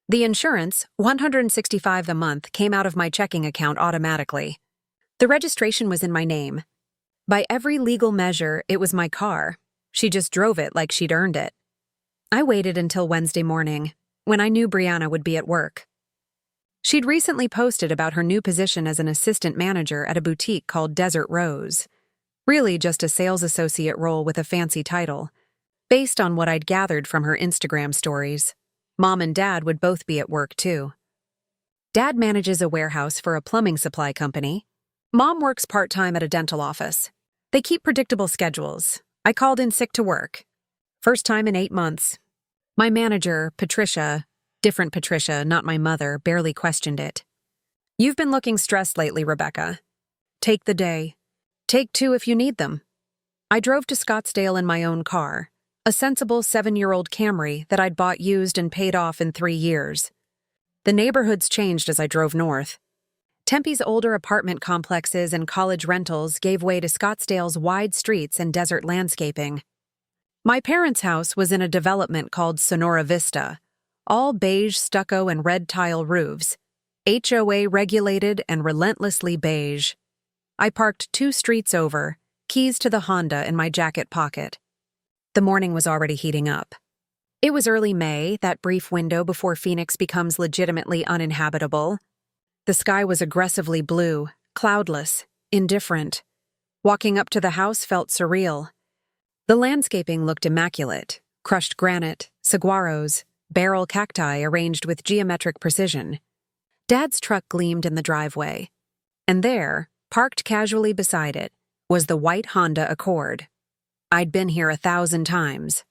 The insurance, $165 a month, came out of my checking account automatically. The registration was in my name. By every legal measure, it was my car. She just drove it like she'd earned it. I waited until Wednesday morning, when I knew Brianna would be at work. She'd recently posted about her new position as an assistant manager at a boutique called Desert Rose. Really just a sales associate role with a fancy title. Based on what I'd gathered from her Instagram stories, Mom and Dad would both be at work too. Dad manages a warehouse for a plumbing supply company. Mom works part-time at a dental office. They keep predictable schedules. I called in sick to work. First time in 8 months. My manager, Patricia, different Patricia, not my mother, barely questioned it. "You've been looking stressed lately, Rebecca. Take the day. Take 2 if you need them." I drove to Scottsdale in my own car, a sensible 7-year-old Camry that I'd bought used and paid off in 3 years. The neighborhoods changed as I drove north. Tempe's older apartment complexes and college rentals gave way to Scottsdale's wide streets and desert landscaping. My parents' house was in a development called Sonora Vista, all beige stucco and red tile roofs, HOA regulated and relentlessly beige. I parked 2 streets over, keys to the Honda in my jacket pocket. The morning was already heating up. It was early May, that brief window before Phoenix becomes legitimately uninhabitable. The sky was aggressively blue, cloudless, indifferent. Walking up to the house felt surreal. The landscaping looked immaculate: crushed granite, saguaros, barrel cacti arranged with geometric precision. Dad's truck gleamed in the driveway. And there, parked casually beside it, was the white Honda Accord. I'd been here 1,000 times.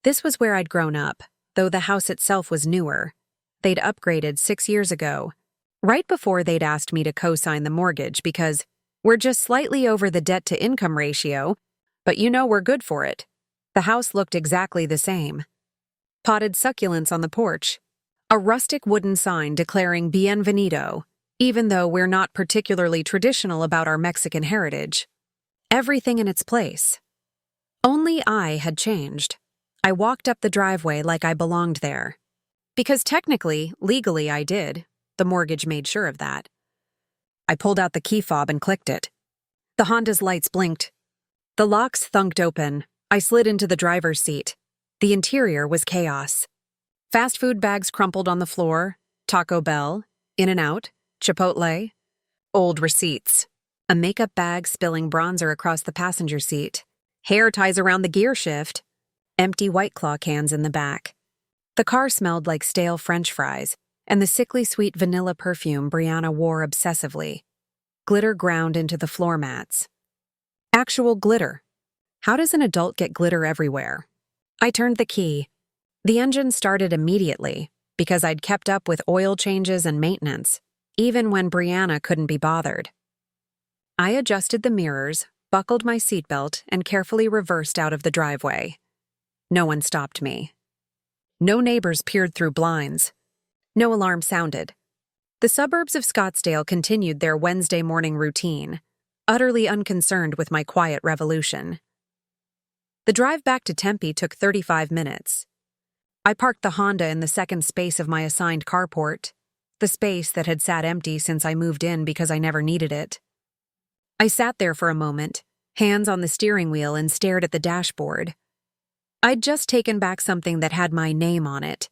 This was where I'd grown up, though the house itself was newer. They'd upgraded 6 years ago, right before they'd asked me to co-sign the mortgage because we're just slightly over the debt-to-income ratio, but we're good for it. The house looked exactly the same. Potted succulents on the porch. A rustic wooden sign declaring Bienvenido, even though we're not particularly traditional about our Mexican heritage. Everything in its place. Only I had changed. I walked up the driveway like I belonged there. Because technically, legally I did. The mortgage made sure of that. I pulled out the key fob and clicked it. The Honda's lights blinked. The locks thunked open. I slid into the driver's seat. The interior was chaos. Fast food bags crumpled on the floor, Taco Bell, In-N-Out, Chipotle, old receipts, a makeup bag spilling bronzer across the passenger seat, hair ties around the gear shift, empty White Claw cans in the back. The car smelled like stale French fries and the sickly sweet vanilla perfume Brianna wore obsessively. Glitter ground into the floor mats. Actual glitter. How does an adult get glitter everywhere? I turned the key. The engine started immediately because I'd kept up with oil changes and maintenance, even when Brianna couldn't be bothered. I adjusted the mirrors, buckled my seatbelt, and carefully reversed out of the driveway. No one stopped me. No neighbors peered through blinds. No alarm sounded. The suburbs of Scottsdale continued their Wednesday morning routine, utterly unconcerned with my quiet revolution. The drive back to Tempe took 35 minutes. I parked the Honda in the second space of my assigned carport, the space that had sat empty since I moved in because I never needed it. I sat there for a moment, hands on the steering wheel, and stared at the dashboard. I'd just taken back something that had my name on it.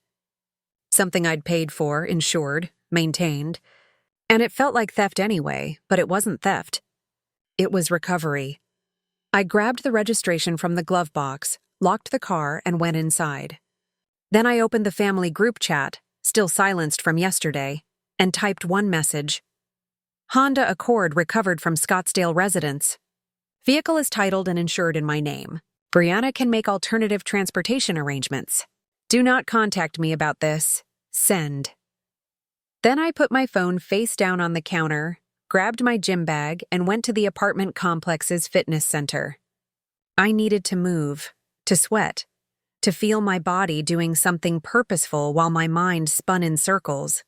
Something I'd paid for, insured, maintained. And it felt like theft anyway, but it wasn't theft. It was recovery. I grabbed the registration from the glove box, locked the car, and went inside. Then I opened the family group chat, still silenced from yesterday, and typed one message. Honda Accord recovered from Scottsdale residents. Vehicle is titled and insured in my name. Brianna can make alternative transportation arrangements. Do not contact me about this. Send. Then I put my phone face down on the counter, grabbed my gym bag, and went to the apartment complex's fitness center. I needed to move, to sweat, to feel my body doing something purposeful while my mind spun in circles.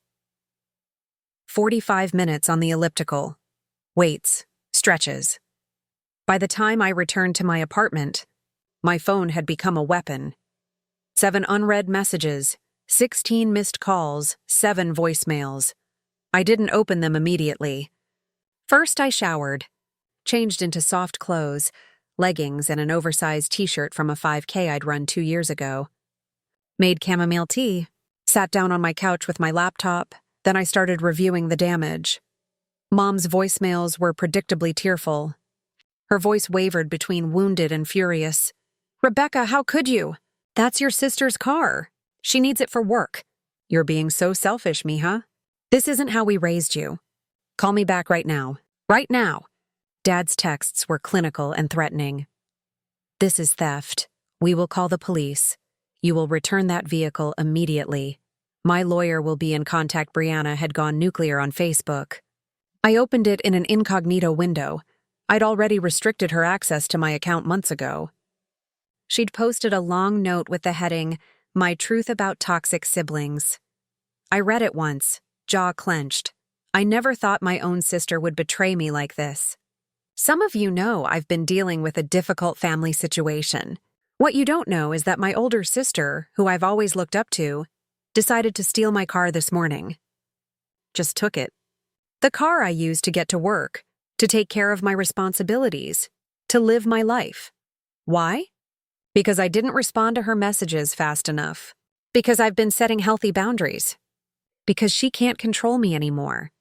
45 minutes on the elliptical. Weights, stretches. By the time I returned to my apartment, my phone had become a weapon. 7 unread messages, 16 missed calls, 7 voicemails. I didn't open them immediately. First, I showered, changed into soft clothes, leggings and an oversized t-shirt from a 5K I'd run 2 years ago. Made chamomile tea, sat down on my couch with my laptop, then I started reviewing the damage. Mom's voicemails were predictably tearful. Her voice wavered between wounded and furious. "Rebecca, how could you? That's your sister's car. She needs it for work. You're being so selfish, mija. This isn't how we raised you. Call me back right now. Right now." Dad's texts were clinical and threatening. "This is theft. We will call the police. You will return that vehicle immediately. My lawyer will be in contact." Brianna had gone nuclear on Facebook. I opened it in an incognito window. I'd already restricted her access to my account months ago. She'd posted a long note with the heading, "My Truth About Toxic Siblings." I read it once, jaw clenched. I never thought my own sister would betray me like this. Some of you know I've been dealing with a difficult family situation. What you don't know is that my older sister, who I've always looked up to, decided to steal my car this morning. Just took it. The car I used to get to work, to take care of my responsibilities, to live my life. Why? Because I didn't respond to her messages fast enough. Because I've been setting healthy boundaries. Because she can't control me anymore.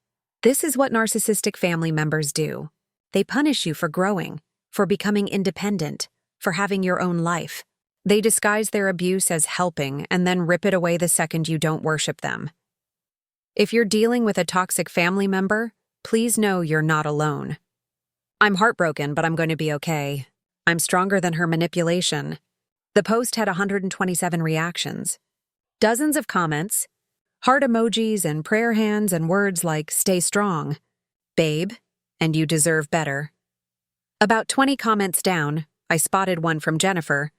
This is what narcissistic family members do. They punish you for growing, for becoming independent, for having your own life. They disguise their abuse as helping and then rip it away the second you don't worship them. If you're dealing with a toxic family member, please know you're not alone. I'm heartbroken, but I'm going to be okay. I'm stronger than her manipulation. The post had 127 reactions. Dozens of comments, heart emojis and prayer hands and words like "stay strong," "babe," and "you deserve better." About 20 comments down, I spotted one from Jennifer,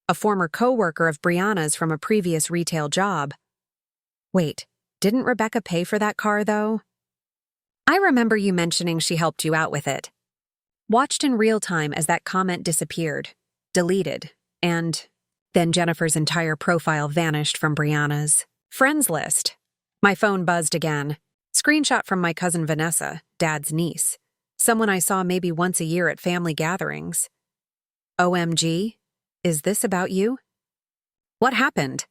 a former co-worker of Brianna's from a previous retail job. Wait, didn't Rebecca pay for that car, though? I remember you mentioning she helped you out with it. Watched in real time as that comment disappeared, deleted, and then Jennifer's entire profile vanished from Brianna's friends list. My phone buzzed again. Screenshot from my cousin Vanessa, Dad's niece, someone I saw maybe once a year at family gatherings. OMG, is this about you? What happened?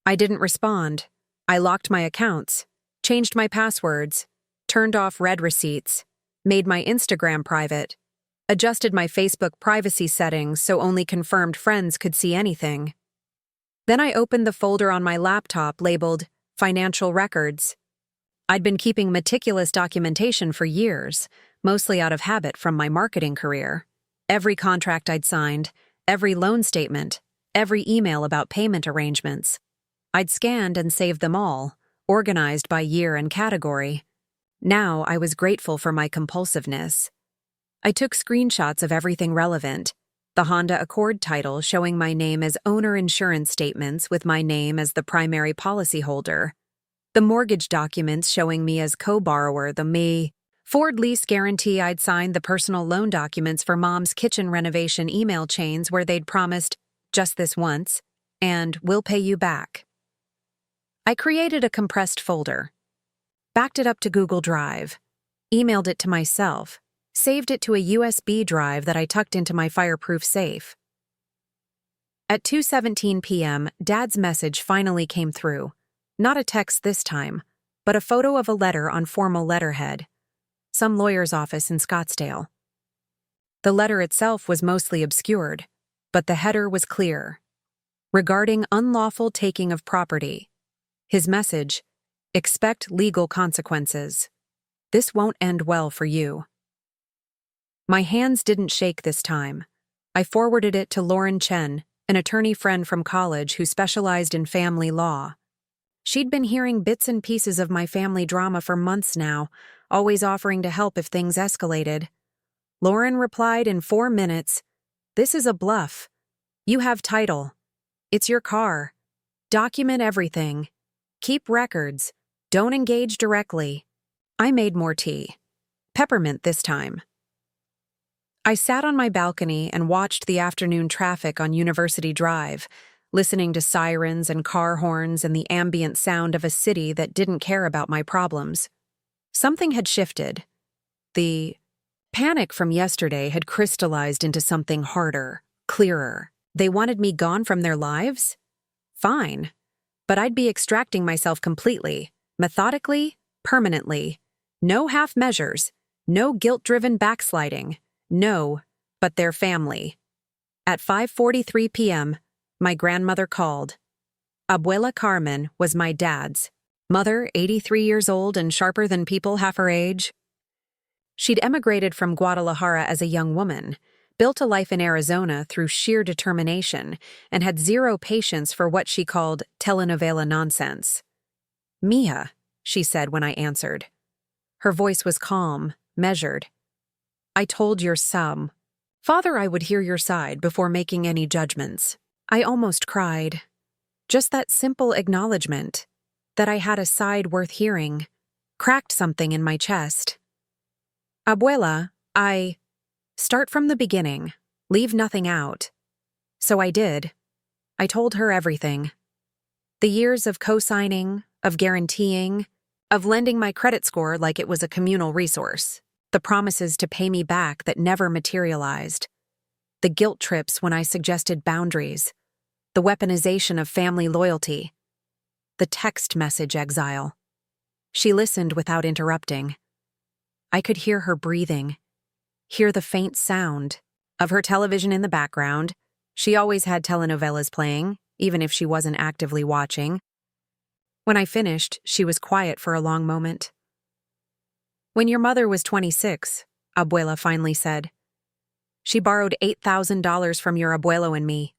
I didn't respond. I locked my accounts, changed my passwords, turned off read receipts, made my Instagram private, adjusted my Facebook privacy settings so only confirmed friends could see anything. Then I opened the folder on my laptop labeled Financial Records. I'd been keeping meticulous documentation for years, mostly out of habit from my marketing career. Every contract I'd signed, every loan statement, every email about payment arrangements. I'd scanned and saved them all, organized by year and category. Now I was grateful for my compulsiveness. I took screenshots of everything relevant: the Honda Accord title showing my name as owner, insurance statements with my name as the primary policyholder, the mortgage documents showing me as co-borrower, the Ford lease guarantee I'd signed, the personal loan documents for Mom's kitchen renovation email chains where they'd promised "just this once" and "we'll pay you back." I created a compressed folder, backed it up to Google Drive, emailed it to myself, saved it to a USB drive that I tucked into my fireproof safe. At 2:17 p.m., Dad's message finally came through. Not a text this time, but a photo of a letter on formal letterhead. Some lawyer's office in Scottsdale. The letter itself was mostly obscured, but the header was clear. Regarding unlawful taking of property. His message: expect legal consequences. This won't end well for you. My hands didn't shake this time. I forwarded it to Lauren Chen, an attorney friend from college who specialized in family law. She'd been hearing bits and pieces of my family drama for months now, always offering to help if things escalated. Lauren replied in 4 minutes, "This is a bluff. You have title. It's your car. Document everything. Keep records. Don't engage directly." I made more tea. Peppermint this time. I sat on my balcony and watched the afternoon traffic on University Drive, listening to sirens and car horns and the ambient sound of a city that didn't care about my problems. Something had shifted. The panic from yesterday had crystallized into something harder, clearer. They wanted me gone from their lives? Fine. But I'd be extracting myself completely, methodically, permanently. No half measures, no guilt-driven backsliding. No, but their family. At 5:43 p.m., my grandmother called. Abuela Carmen was my dad's. Mother, 83 years old and sharper than people half her age. She'd emigrated from Guadalajara as a young woman, built a life in Arizona through sheer determination, and had zero patience for what she called telenovela nonsense. "Mija," she said when I answered. Her voice was calm, measured. "I told your son, Father, I would hear your side before making any judgments." I almost cried. Just that simple acknowledgement, that I had a side worth hearing, cracked something in my chest. "Abuela, start from the beginning, leave nothing out." So I did. I told her everything. The years of co-signing, of guaranteeing, of lending my credit score like it was a communal resource. The promises to pay me back that never materialized. The guilt trips when I suggested boundaries. The weaponization of family loyalty. The text message exile. She listened without interrupting. I could hear her breathing, hear the faint sound of her television in the background. She always had telenovelas playing, even if she wasn't actively watching. When I finished, she was quiet for a long moment. "When your mother was 26, Abuela finally said. She borrowed $8,000 from your abuelo and me.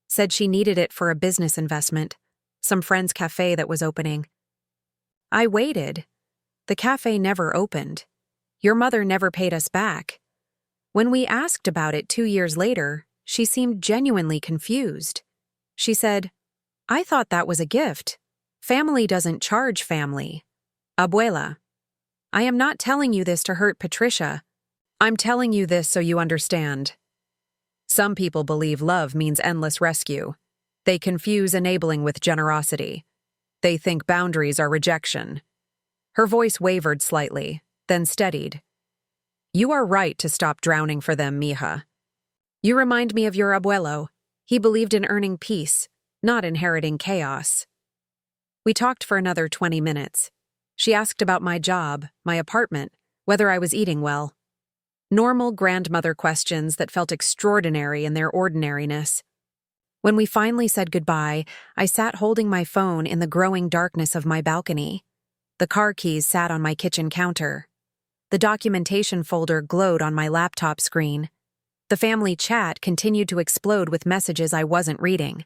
Said she needed it for a business investment, some friend's cafe that was opening. I waited. The cafe never opened. Your mother never paid us back. When we asked about it 2 years later, she seemed genuinely confused. She said, 'I thought that was a gift. Family doesn't charge family.' Abuela, I am not telling you this to hurt Patricia. I'm telling you this so you understand. Some people believe love means endless rescue. They confuse enabling with generosity. They think boundaries are rejection." Her voice wavered slightly, then steadied. "You are right to stop drowning for them, mija. You remind me of your abuelo. He believed in earning peace, not inheriting chaos." We talked for another 20 minutes. She asked about my job, my apartment, whether I was eating well. Normal grandmother questions that felt extraordinary in their ordinariness. When we finally said goodbye, I sat holding my phone in the growing darkness of my balcony. The car keys sat on my kitchen counter. The documentation folder glowed on my laptop screen. The family chat continued to explode with messages I wasn't reading.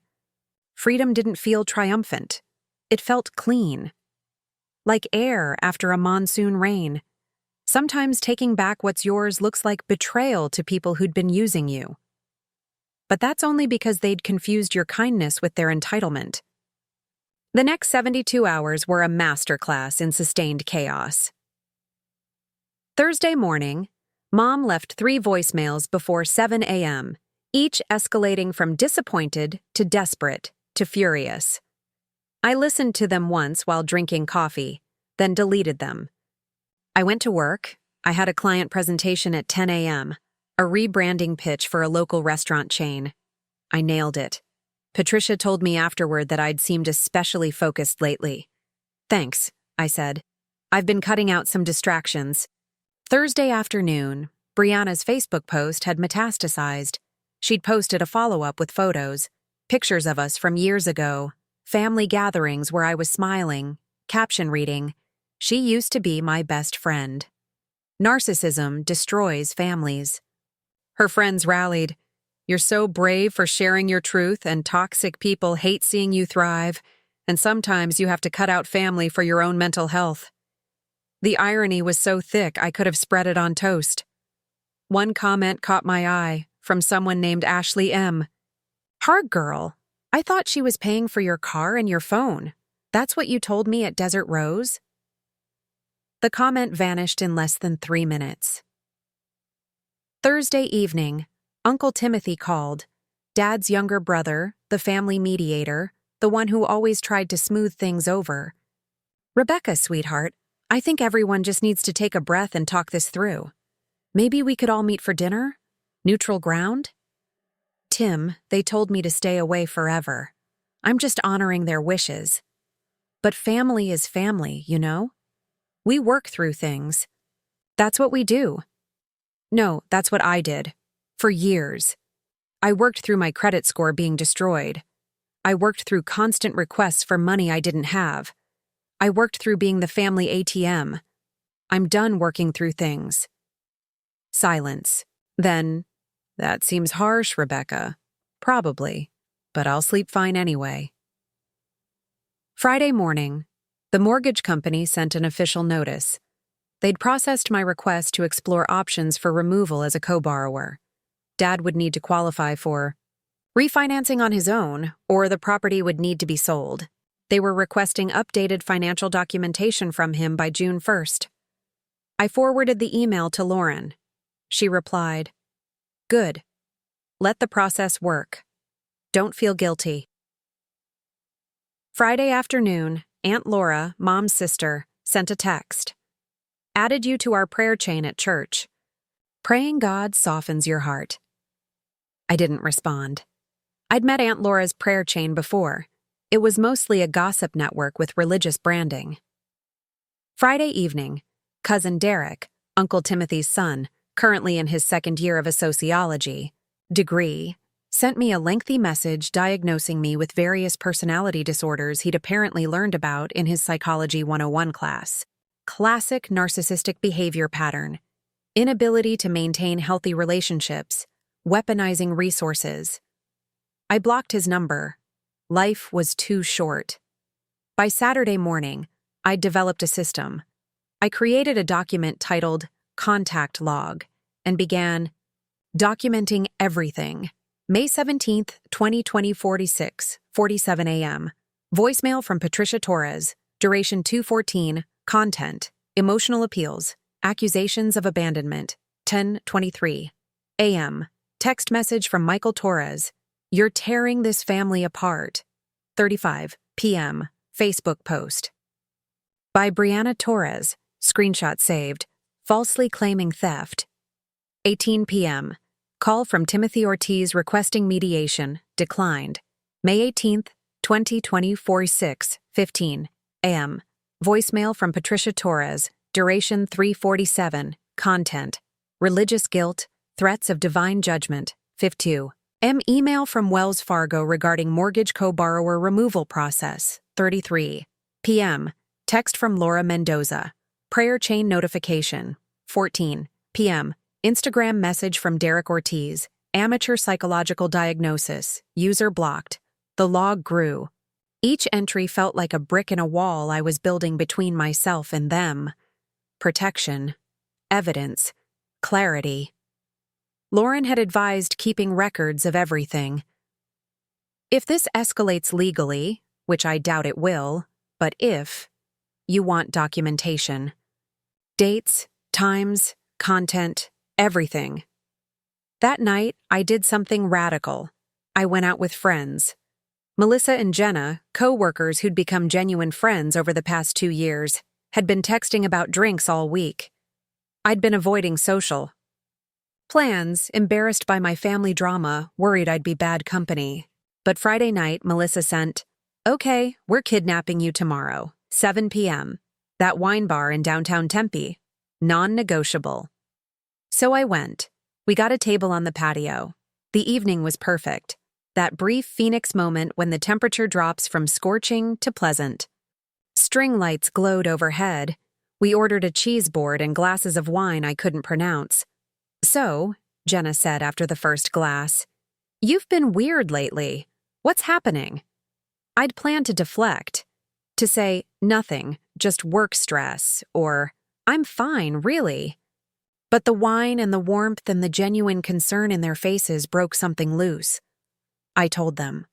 Freedom didn't feel triumphant. It felt clean. Like air after a monsoon rain. Sometimes taking back what's yours looks like betrayal to people who'd been using you. But that's only because they'd confused your kindness with their entitlement. The next 72 hours were a masterclass in sustained chaos. Thursday morning, Mom left 3 voicemails before 7 a.m., each escalating from disappointed to desperate to furious. I listened to them once while drinking coffee, then deleted them. I went to work. I had a client presentation at 10 a.m., a rebranding pitch for a local restaurant chain. I nailed it. Patricia told me afterward that I'd seemed especially focused lately. Thanks, I said. I've been cutting out some distractions. Thursday afternoon, Brianna's Facebook post had metastasized. She'd posted a follow-up with photos, pictures of us from years ago, family gatherings where I was smiling, caption reading, "She used to be my best friend." Narcissism destroys families. Her friends rallied. "You're so brave for sharing your truth, and toxic people hate seeing you thrive, and sometimes you have to cut out family for your own mental health." The irony was so thick I could have spread it on toast. One comment caught my eye, from someone named Ashley M. "Hard girl, I thought she was paying for your car and your phone. That's what you told me at Desert Rose?" The comment vanished in less than 3 minutes. Thursday evening, Uncle Timothy called, Dad's younger brother, the family mediator, the one who always tried to smooth things over. "Rebecca, sweetheart, I think everyone just needs to take a breath and talk this through. Maybe we could all meet for dinner? Neutral ground?" "Tim, they told me to stay away forever. I'm just honoring their wishes. But family is family, you know? We work through things. That's what we do." "No, that's what I did. For years. I worked through my credit score being destroyed. I worked through constant requests for money I didn't have. I worked through being the family ATM. I'm done working through things." Silence. Then, "That seems harsh, Rebecca." "Probably, but I'll sleep fine anyway." Friday morning, the mortgage company sent an official notice. They'd processed my request to explore options for removal as a co-borrower. Dad would need to qualify for refinancing on his own, or the property would need to be sold. They were requesting updated financial documentation from him by June 1st. I forwarded the email to Lauren. She replied, "Good. Let the process work. Don't feel guilty." Friday afternoon, Aunt Laura, Mom's sister, sent a text. "Added you to our prayer chain at church. Praying God softens your heart." I didn't respond. I'd met Aunt Laura's prayer chain before. It was mostly a gossip network with religious branding. Friday evening, cousin Derek, Uncle Timothy's son, currently in his 2nd year of a sociology degree, sent me a lengthy message diagnosing me with various personality disorders he'd apparently learned about in his Psychology 101 class. Classic narcissistic behavior pattern. Inability to maintain healthy relationships. Weaponizing resources. I blocked his number. Life was too short. By Saturday morning, I'd developed a system. I created a document titled Contact Log and began documenting everything. May 17th, 2020, 47 a.m. Voicemail from Patricia Torres, duration 2:14, content, emotional appeals, accusations of abandonment, 10:23 a.m. Text message from Michael Torres, "You're tearing this family apart." 35 p.m. Facebook post. By Brianna Torres, screenshot saved, falsely claiming theft. 18 p.m. Call from Timothy Ortiz requesting mediation, declined. May 18th, 2020, 46:15 a.m. Voicemail from Patricia Torres, duration 3:47, content, religious guilt, threats of divine judgment, 52 m. Email from Wells Fargo regarding mortgage co-borrower removal process, 33 p.m. Text from Laura Mendoza. Prayer chain notification. 14 p.m. Instagram message from Derek Ortiz. Amateur psychological diagnosis. User blocked. The log grew. Each entry felt like a brick in a wall I was building between myself and them. Protection. Evidence. Clarity. Lauren had advised keeping records of everything. If this escalates legally, which I doubt it will, but if, you want documentation. Dates, times, content, everything. That night, I did something radical. I went out with friends. Melissa and Jenna, co-workers who'd become genuine friends over the past 2 years, had been texting about drinks all week. I'd been avoiding social. Plans, embarrassed by my family drama, worried I'd be bad company. But Friday night, Melissa sent, "Okay, we're kidnapping you tomorrow, 7 p.m. That wine bar in downtown Tempe. Non-negotiable." So I went. We got a table on the patio. The evening was perfect. That brief Phoenix moment when the temperature drops from scorching to pleasant. String lights glowed overhead. We ordered a cheese board and glasses of wine I couldn't pronounce. "So," Jenna said after the first glass, "you've been weird lately. What's happening?" I'd planned to deflect, to say nothing, just work stress, or "I'm fine, really." But the wine and the warmth and the genuine concern in their faces broke something loose. I told them.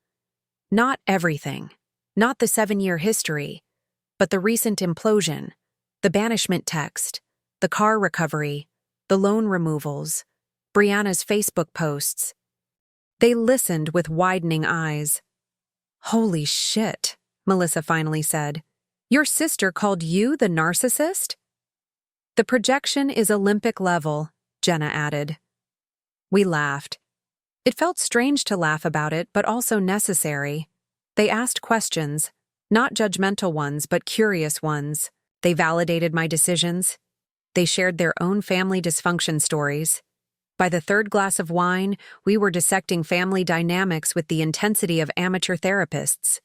Not everything, not the 7-year history, but the recent implosion, the banishment text, the car recovery, the loan removals, Brianna's Facebook posts. They listened with widening eyes. "Holy shit," Melissa finally said. "Your sister called you the narcissist?" "The projection is Olympic level," Jenna added. We laughed. It felt strange to laugh about it, but also necessary. They asked questions, not judgmental ones, but curious ones. They validated my decisions. They shared their own family dysfunction stories. By the third glass of wine, we were dissecting family dynamics with the intensity of amateur therapists.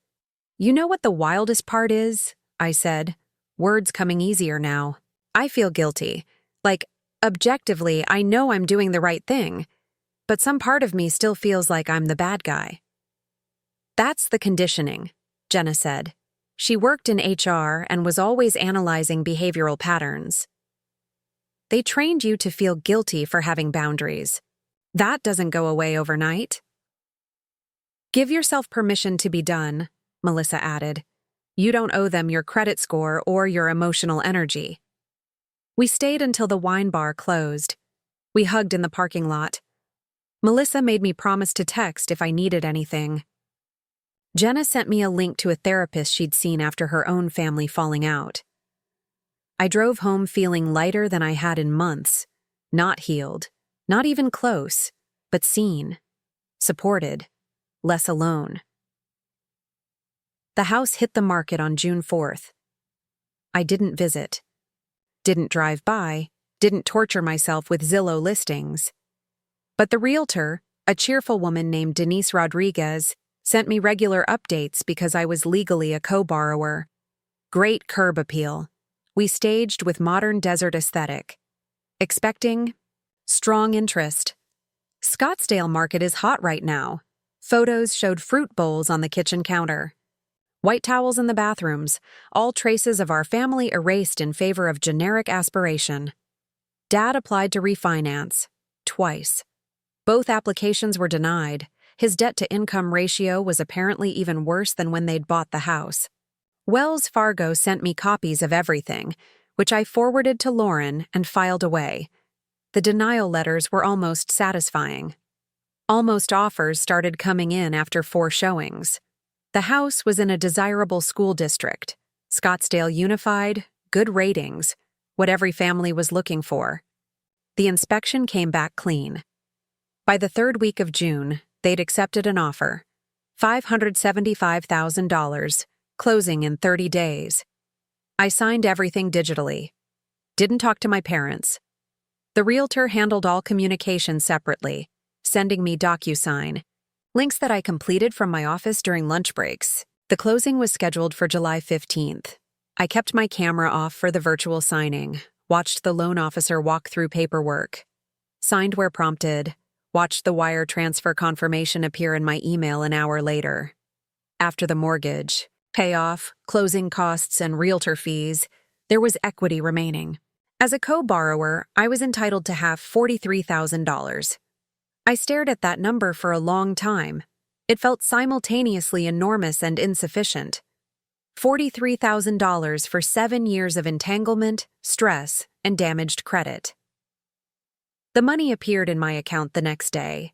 "You know what the wildest part is?" I said, words coming easier now. "I feel guilty. Like, objectively, I know I'm doing the right thing, but some part of me still feels like I'm the bad guy." "That's the conditioning," Jenna said. She worked in HR and was always analyzing behavioral patterns. "They trained you to feel guilty for having boundaries. That doesn't go away overnight." "Give yourself permission to be done," Melissa added. "You don't owe them your credit score or your emotional energy." We stayed until the wine bar closed. We hugged in the parking lot. Melissa made me promise to text if I needed anything. Jenna sent me a link to a therapist she'd seen after her own family falling out. I drove home feeling lighter than I had in months, not healed, not even close, but seen, supported, less alone. The house hit the market on June 4th. I didn't visit, didn't drive by, didn't torture myself with Zillow listings. But the realtor, a cheerful woman named Denise Rodriguez, sent me regular updates because I was legally a co-borrower. Great curb appeal. We staged with modern desert aesthetic. Expecting strong interest. Scottsdale market is hot right now. Photos showed fruit bowls on the kitchen counter. White towels in the bathrooms, all traces of our family erased in favor of generic aspiration. Dad applied to refinance, twice. Both applications were denied. His debt-to-income ratio was apparently even worse than when they'd bought the house. Wells Fargo sent me copies of everything, which I forwarded to Lauren and filed away. The denial letters were almost satisfying. Almost offers started coming in after 4 showings. The house was in a desirable school district. Scottsdale Unified, good ratings, what every family was looking for. The inspection came back clean. By the 3rd week of June, they'd accepted an offer. $575,000, closing in 30 days. I signed everything digitally. Didn't talk to my parents. The realtor handled all communication separately, sending me DocuSign, links that I completed from my office during lunch breaks. The closing was scheduled for July 15th. I kept my camera off for the virtual signing, watched the loan officer walk through paperwork, signed where prompted, watched the wire transfer confirmation appear in my email an hour later. After the mortgage, payoff, closing costs, and realtor fees, there was equity remaining. As a co-borrower, I was entitled to have $43,000. I stared at that number for a long time. It felt simultaneously enormous and insufficient. $43,000 for 7 years of entanglement, stress, and damaged credit. The money appeared in my account the next day.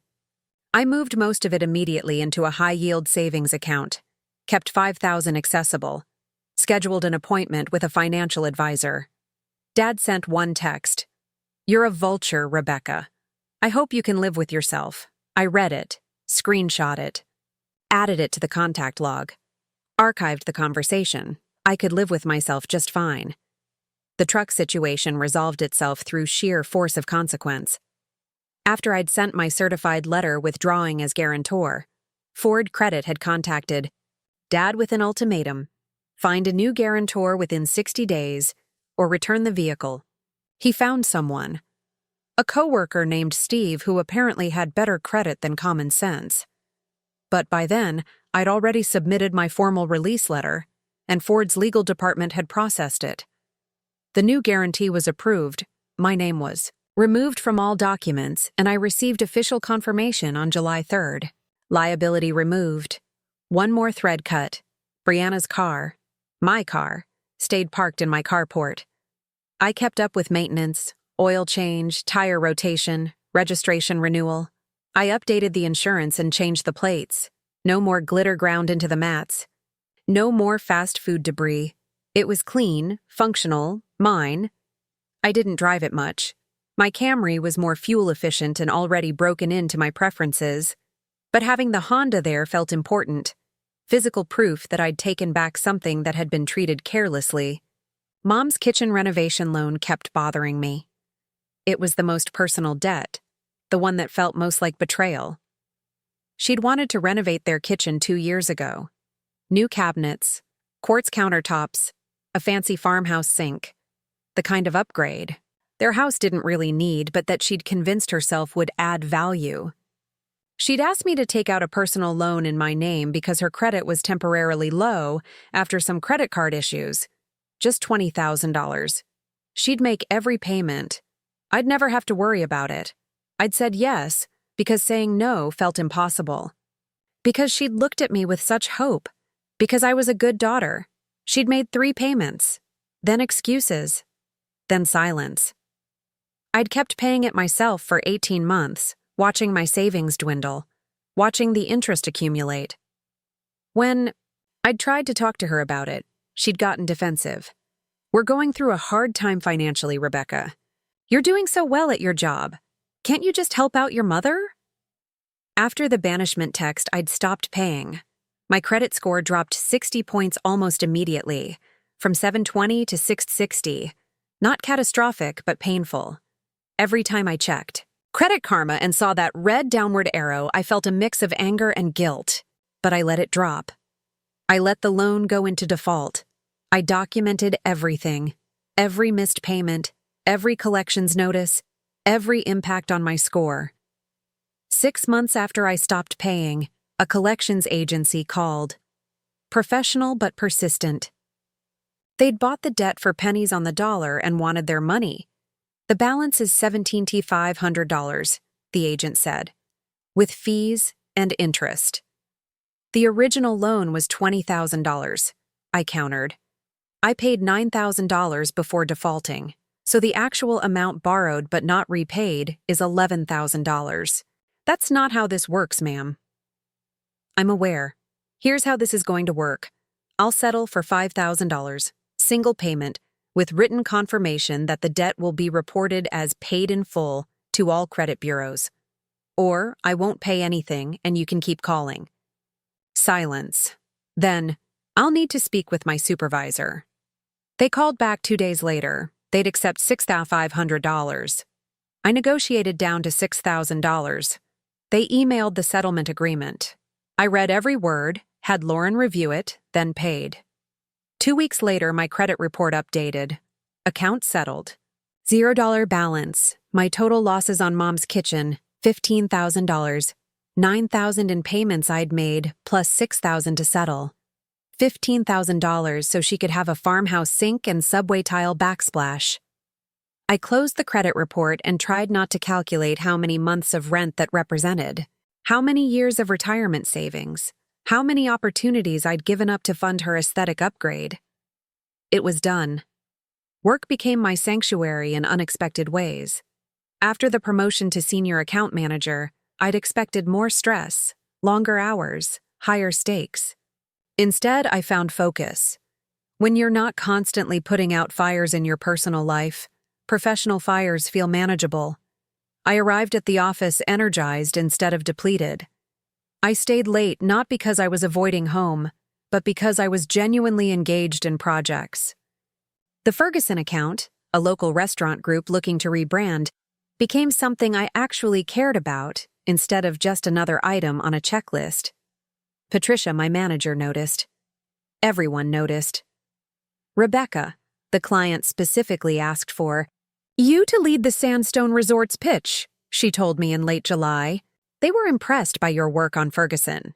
I moved most of it immediately into a high-yield savings account, kept $5,000 accessible, scheduled an appointment with a financial advisor. Dad sent one text. "You're a vulture, Rebecca. I hope you can live with yourself." I read it, screenshot it, added it to the contact log, archived the conversation. I could live with myself just fine. The truck situation resolved itself through sheer force of consequence. After I'd sent my certified letter withdrawing as guarantor, Ford Credit had contacted Dad with an ultimatum: find a new guarantor within 60 days or return the vehicle. He found someone, a coworker named Steve who apparently had better credit than common sense. But by then, I'd already submitted my formal release letter, and Ford's legal department had processed it. The new guarantee was approved, my name was removed from all documents, and I received official confirmation on July 3rd. Liability removed. One more thread cut. Brianna's car, my car, stayed parked in my carport. I kept up with maintenance, oil change, tire rotation, registration renewal. I updated the insurance and changed the plates. No more glitter ground into the mats. No more fast food debris. It was clean, functional, mine. I didn't drive it much. My Camry was more fuel efficient and already broken into my preferences. But having the Honda there felt important. Physical proof that I'd taken back something that had been treated carelessly. Mom's kitchen renovation loan kept bothering me. It was the most personal debt, the one that felt most like betrayal. She'd wanted to renovate their kitchen 2 years ago. New cabinets, quartz countertops, a fancy farmhouse sink. The kind of upgrade their house didn't really need, but that she'd convinced herself would add value. She'd asked me to take out a personal loan in my name because her credit was temporarily low after some credit card issues. Just $20,000. She'd make every payment. I'd never have to worry about it. I'd said yes because saying no felt impossible. Because she'd looked at me with such hope. Because I was a good daughter. She'd made 3 payments. Then excuses. Then silence. I'd kept paying it myself for 18 months, watching my savings dwindle, watching the interest accumulate. When I'd tried to talk to her about it, she'd gotten defensive. "We're going through a hard time financially, Rebecca. You're doing so well at your job. Can't you just help out your mother?" After the banishment text, I'd stopped paying. My credit score dropped 60 points almost immediately, from 720 to 660. Not catastrophic, but painful. Every time I checked Credit Karma and saw that red downward arrow, I felt a mix of anger and guilt, but I let it drop. I let the loan go into default. I documented everything, every missed payment, every collections notice, every impact on my score. 6 months after I stopped paying, a collections agency called. Professional but persistent. They'd bought the debt for pennies on the dollar and wanted their money. "The balance is $17,500, the agent said, with fees and interest. The original loan was $20,000, I countered. I paid $9,000 before defaulting, so the actual amount borrowed but not repaid is $11,000. That's not how this works, ma'am. I'm aware. Here's how this is going to work. I'll settle for $5,000, single payment, with written confirmation that the debt will be reported as paid in full to all credit bureaus. Or I won't pay anything and you can keep calling." Silence. Then, "I'll need to speak with my supervisor." They called back 2 days later. They'd accept $6,500. I negotiated down to $6,000. They emailed the settlement agreement. I read every word, had Lauren review it, then paid. 2 weeks later, my credit report updated. Account settled. $0 balance. My total losses on Mom's kitchen, $15,000. $9,000 in payments I'd made, plus $6,000 to settle. $15,000 so she could have a farmhouse sink and subway tile backsplash. I closed the credit report and tried not to calculate how many months of rent that represented, how many years of retirement savings, how many opportunities I'd given up to fund her aesthetic upgrade. It was done. Work became my sanctuary in unexpected ways. After the promotion to senior account manager, I'd expected more stress, longer hours, higher stakes. Instead, I found focus. When you're not constantly putting out fires in your personal life, professional fires feel manageable. I arrived at the office energized instead of depleted. I stayed late not because I was avoiding home, but because I was genuinely engaged in projects. The Ferguson account, a local restaurant group looking to rebrand, became something I actually cared about instead of just another item on a checklist. Patricia, my manager, noticed. Everyone noticed. Rebecca, the client specifically asked for, "You to lead the Sandstone Resort's pitch," she told me in late July. They were impressed by your work on Ferguson.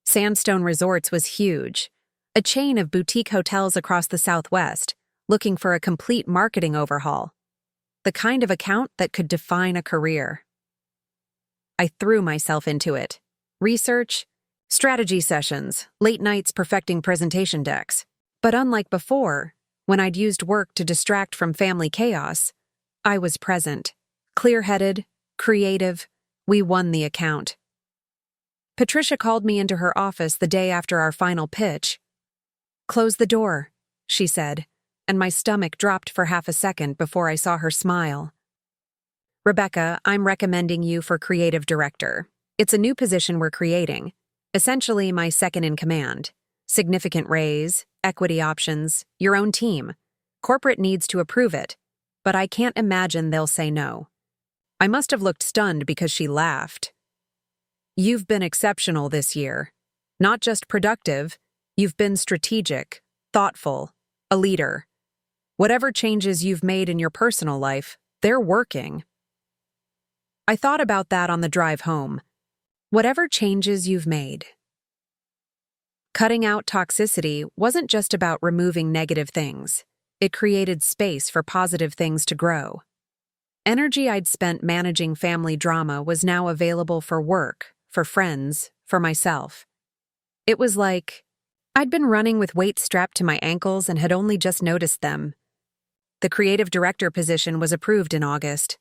Sandstone Resorts was huge, a chain of boutique hotels across the Southwest, looking for a complete marketing overhaul. The kind of account that could define a career. I threw myself into it. Research, strategy sessions, late nights perfecting presentation decks. But unlike before, when I'd used work to distract from family chaos, I was present, clear-headed, creative. We won the account. Patricia called me into her office the day after our final pitch. "Close the door," she said, and my stomach dropped for half a second before I saw her smile. "Rebecca, I'm recommending you for creative director. It's a new position we're creating. Essentially my second in command. Significant raise, equity options, your own team. Corporate needs to approve it, but I can't imagine they'll say no." I must have looked stunned because she laughed. "You've been exceptional this year. Not just productive, you've been strategic, thoughtful, a leader. Whatever changes you've made in your personal life, they're working." I thought about that on the drive home. Whatever changes you've made. Cutting out toxicity wasn't just about removing negative things. It created space for positive things to grow. Energy I'd spent managing family drama was now available for work, for friends, for myself. It was like I'd been running with weights strapped to my ankles and had only just noticed them. The creative director position was approved in August.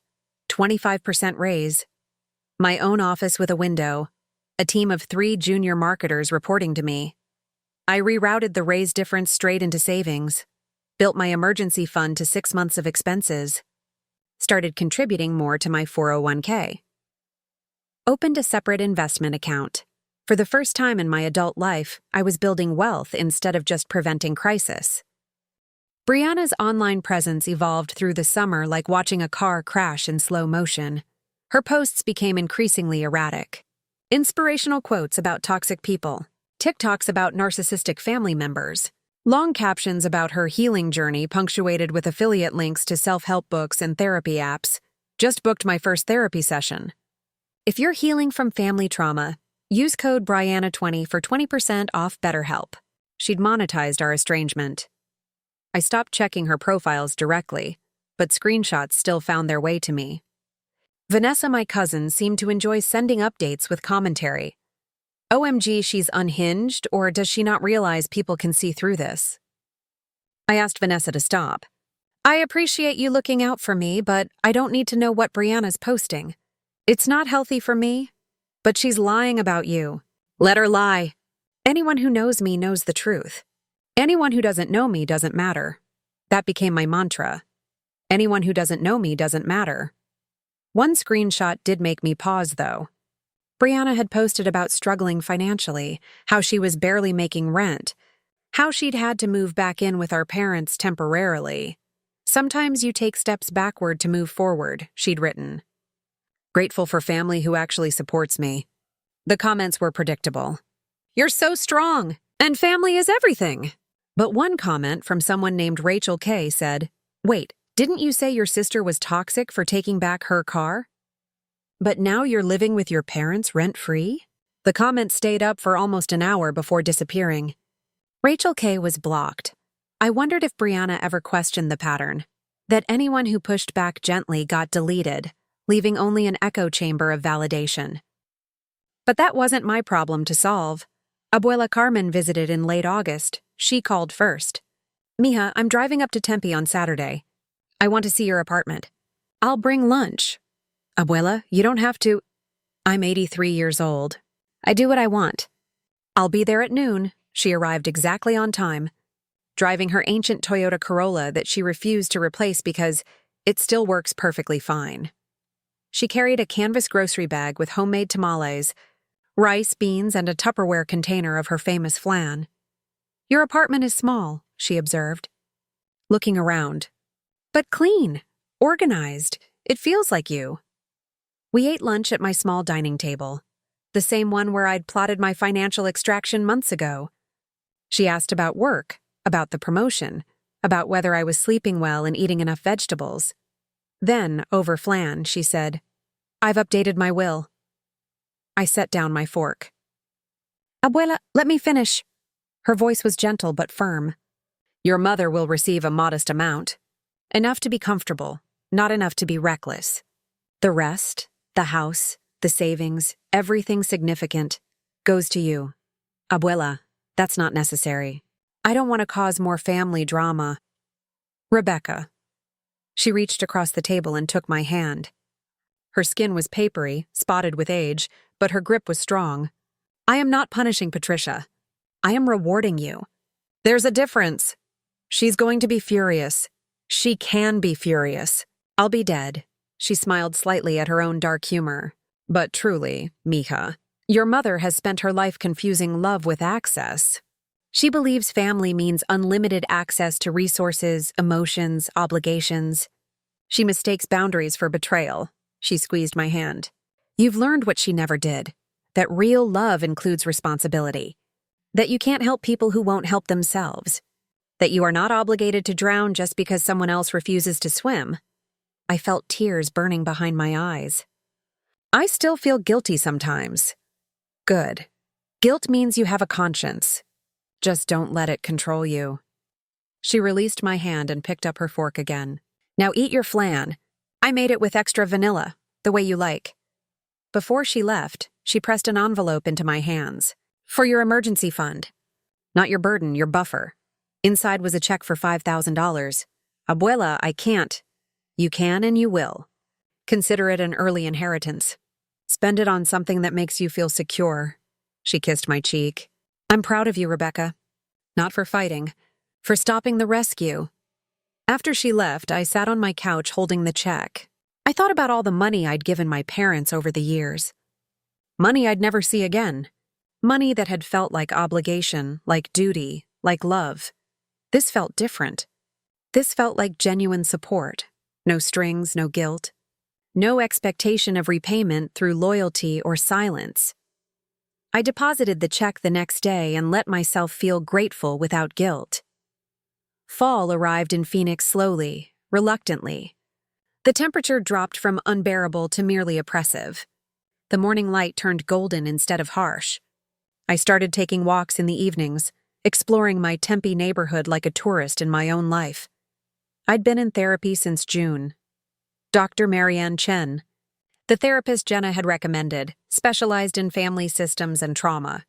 25% raise. My own office with a window. A team of 3 junior marketers reporting to me. I rerouted the raise difference straight into savings. Built my emergency fund to 6 months of expenses. Started contributing more to my 401k. Opened a separate investment account. For the first time in my adult life, I was building wealth instead of just preventing crisis. Brianna's online presence evolved through the summer like watching a car crash in slow motion. Her posts became increasingly erratic. Inspirational quotes about toxic people, TikToks about narcissistic family members, long captions about her healing journey punctuated with affiliate links to self-help books and therapy apps. Just booked my first therapy session. If you're healing from family trauma, use code Brianna20 for 20% off BetterHelp. She'd monetized our estrangement. I stopped checking her profiles directly, but screenshots still found their way to me. Vanessa, my cousin, seemed to enjoy sending updates with commentary. OMG, she's unhinged, or does she not realize people can see through this? I asked Vanessa to stop. "I appreciate you looking out for me, but I don't need to know what Brianna's posting. It's not healthy for me, but she's lying about you. Let her lie. Anyone who knows me knows the truth. Anyone who doesn't know me doesn't matter." That became my mantra. Anyone who doesn't know me doesn't matter. One screenshot did make me pause, though. Brianna had posted about struggling financially, how she was barely making rent, how she'd had to move back in with our parents temporarily. "Sometimes you take steps backward to move forward," she'd written. "Grateful for family who actually supports me." The comments were predictable. "You're so strong, and family is everything." But one comment from someone named Rachel K said, "Wait, didn't you say your sister was toxic for taking back her car? But now you're living with your parents rent-free?" The comment stayed up for almost an hour before disappearing. Rachel K was blocked. I wondered if Brianna ever questioned the pattern, that anyone who pushed back gently got deleted, leaving only an echo chamber of validation. But that wasn't my problem to solve. Abuela Carmen visited in late August. She called first. "Mija, I'm driving up to Tempe on Saturday. I want to see your apartment. I'll bring lunch." "Abuela, you don't have to." "I'm 83 years old. I do what I want." "I'll be there at noon." She arrived exactly on time, driving her ancient Toyota Corolla that she refused to replace because it still works perfectly fine. She carried a canvas grocery bag with homemade tamales, rice, beans, and a Tupperware container of her famous flan. "Your apartment is small," she observed, looking around. "But clean, organized. It feels like you." We ate lunch at my small dining table, the same one where I'd plotted my financial extraction months ago. She asked about work, about the promotion, about whether I was sleeping well and eating enough vegetables. Then, over flan, she said, "I've updated my will." I set down my fork. "Abuela, let me finish." Her voice was gentle but firm. "Your mother will receive a modest amount. Enough to be comfortable, not enough to be reckless. The rest, the house, the savings, everything significant, goes to you. Abuela, that's not necessary. I don't want to cause more family drama." "Rebecca." She reached across the table and took my hand. Her skin was papery, spotted with age, but her grip was strong. "I am not punishing Patricia. I am rewarding you. There's a difference. She's going to be furious. She can be furious. I'll be dead." She smiled slightly at her own dark humor. "But truly, Mija, your mother has spent her life confusing love with access. She believes family means unlimited access to resources, emotions, obligations. She mistakes boundaries for betrayal." She squeezed my hand. "You've learned what she never did, that real love includes responsibility, that you can't help people who won't help themselves, that you are not obligated to drown just because someone else refuses to swim." I felt tears burning behind my eyes. "I still feel guilty sometimes." "Good. Guilt means you have a conscience. Just don't let it control you." She released my hand and picked up her fork again. "Now eat your flan. I made it with extra vanilla, the way you like." Before she left, she pressed an envelope into my hands. "For your emergency fund. Not your burden, your buffer." Inside was a check for $5,000. "Abuela, I can't." "You can and you will. Consider it an early inheritance. Spend it on something that makes you feel secure." She kissed my cheek. "I'm proud of you, Rebecca. Not for fighting, for stopping the rescue." After she left, I sat on my couch holding the check. I thought about all the money I'd given my parents over the years. Money I'd never see again. Money that had felt like obligation, like duty, like love. This felt different. This felt like genuine support. No strings, no guilt. No expectation of repayment through loyalty or silence. I deposited the check the next day and let myself feel grateful without guilt. Fall arrived in Phoenix slowly, reluctantly. The temperature dropped from unbearable to merely oppressive. The morning light turned golden instead of harsh. I started taking walks in the evenings, exploring my Tempe neighborhood like a tourist in my own life. I'd been in therapy since June. Dr. Marianne Chen, the therapist Jenna had recommended, specialized in family systems and trauma.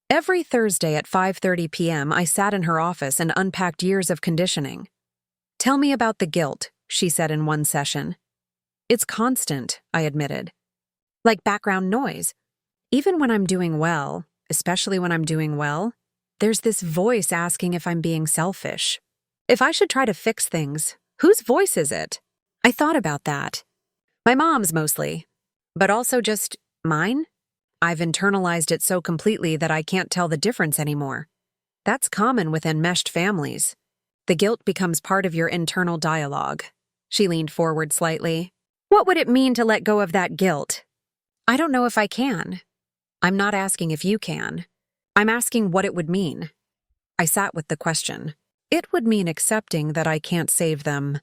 Every Thursday at 5:30 p.m., I sat in her office and unpacked years of conditioning. "Tell me about the guilt," she said in one session. "It's constant," I admitted. "Like background noise. Even when I'm doing well, especially when I'm doing well, there's this voice asking if I'm being selfish. If I should try to fix things, whose voice is it?" I thought about that. My mom's mostly, but also just mine. I've internalized it so completely that I can't tell the difference anymore. That's common with enmeshed families. The guilt becomes part of your internal dialogue. She leaned forward slightly. "What would it mean to let go of that guilt?" "I don't know if I can. I'm not asking if you can. I'm asking what it would mean." I sat with the question. It would mean accepting that I can't save them,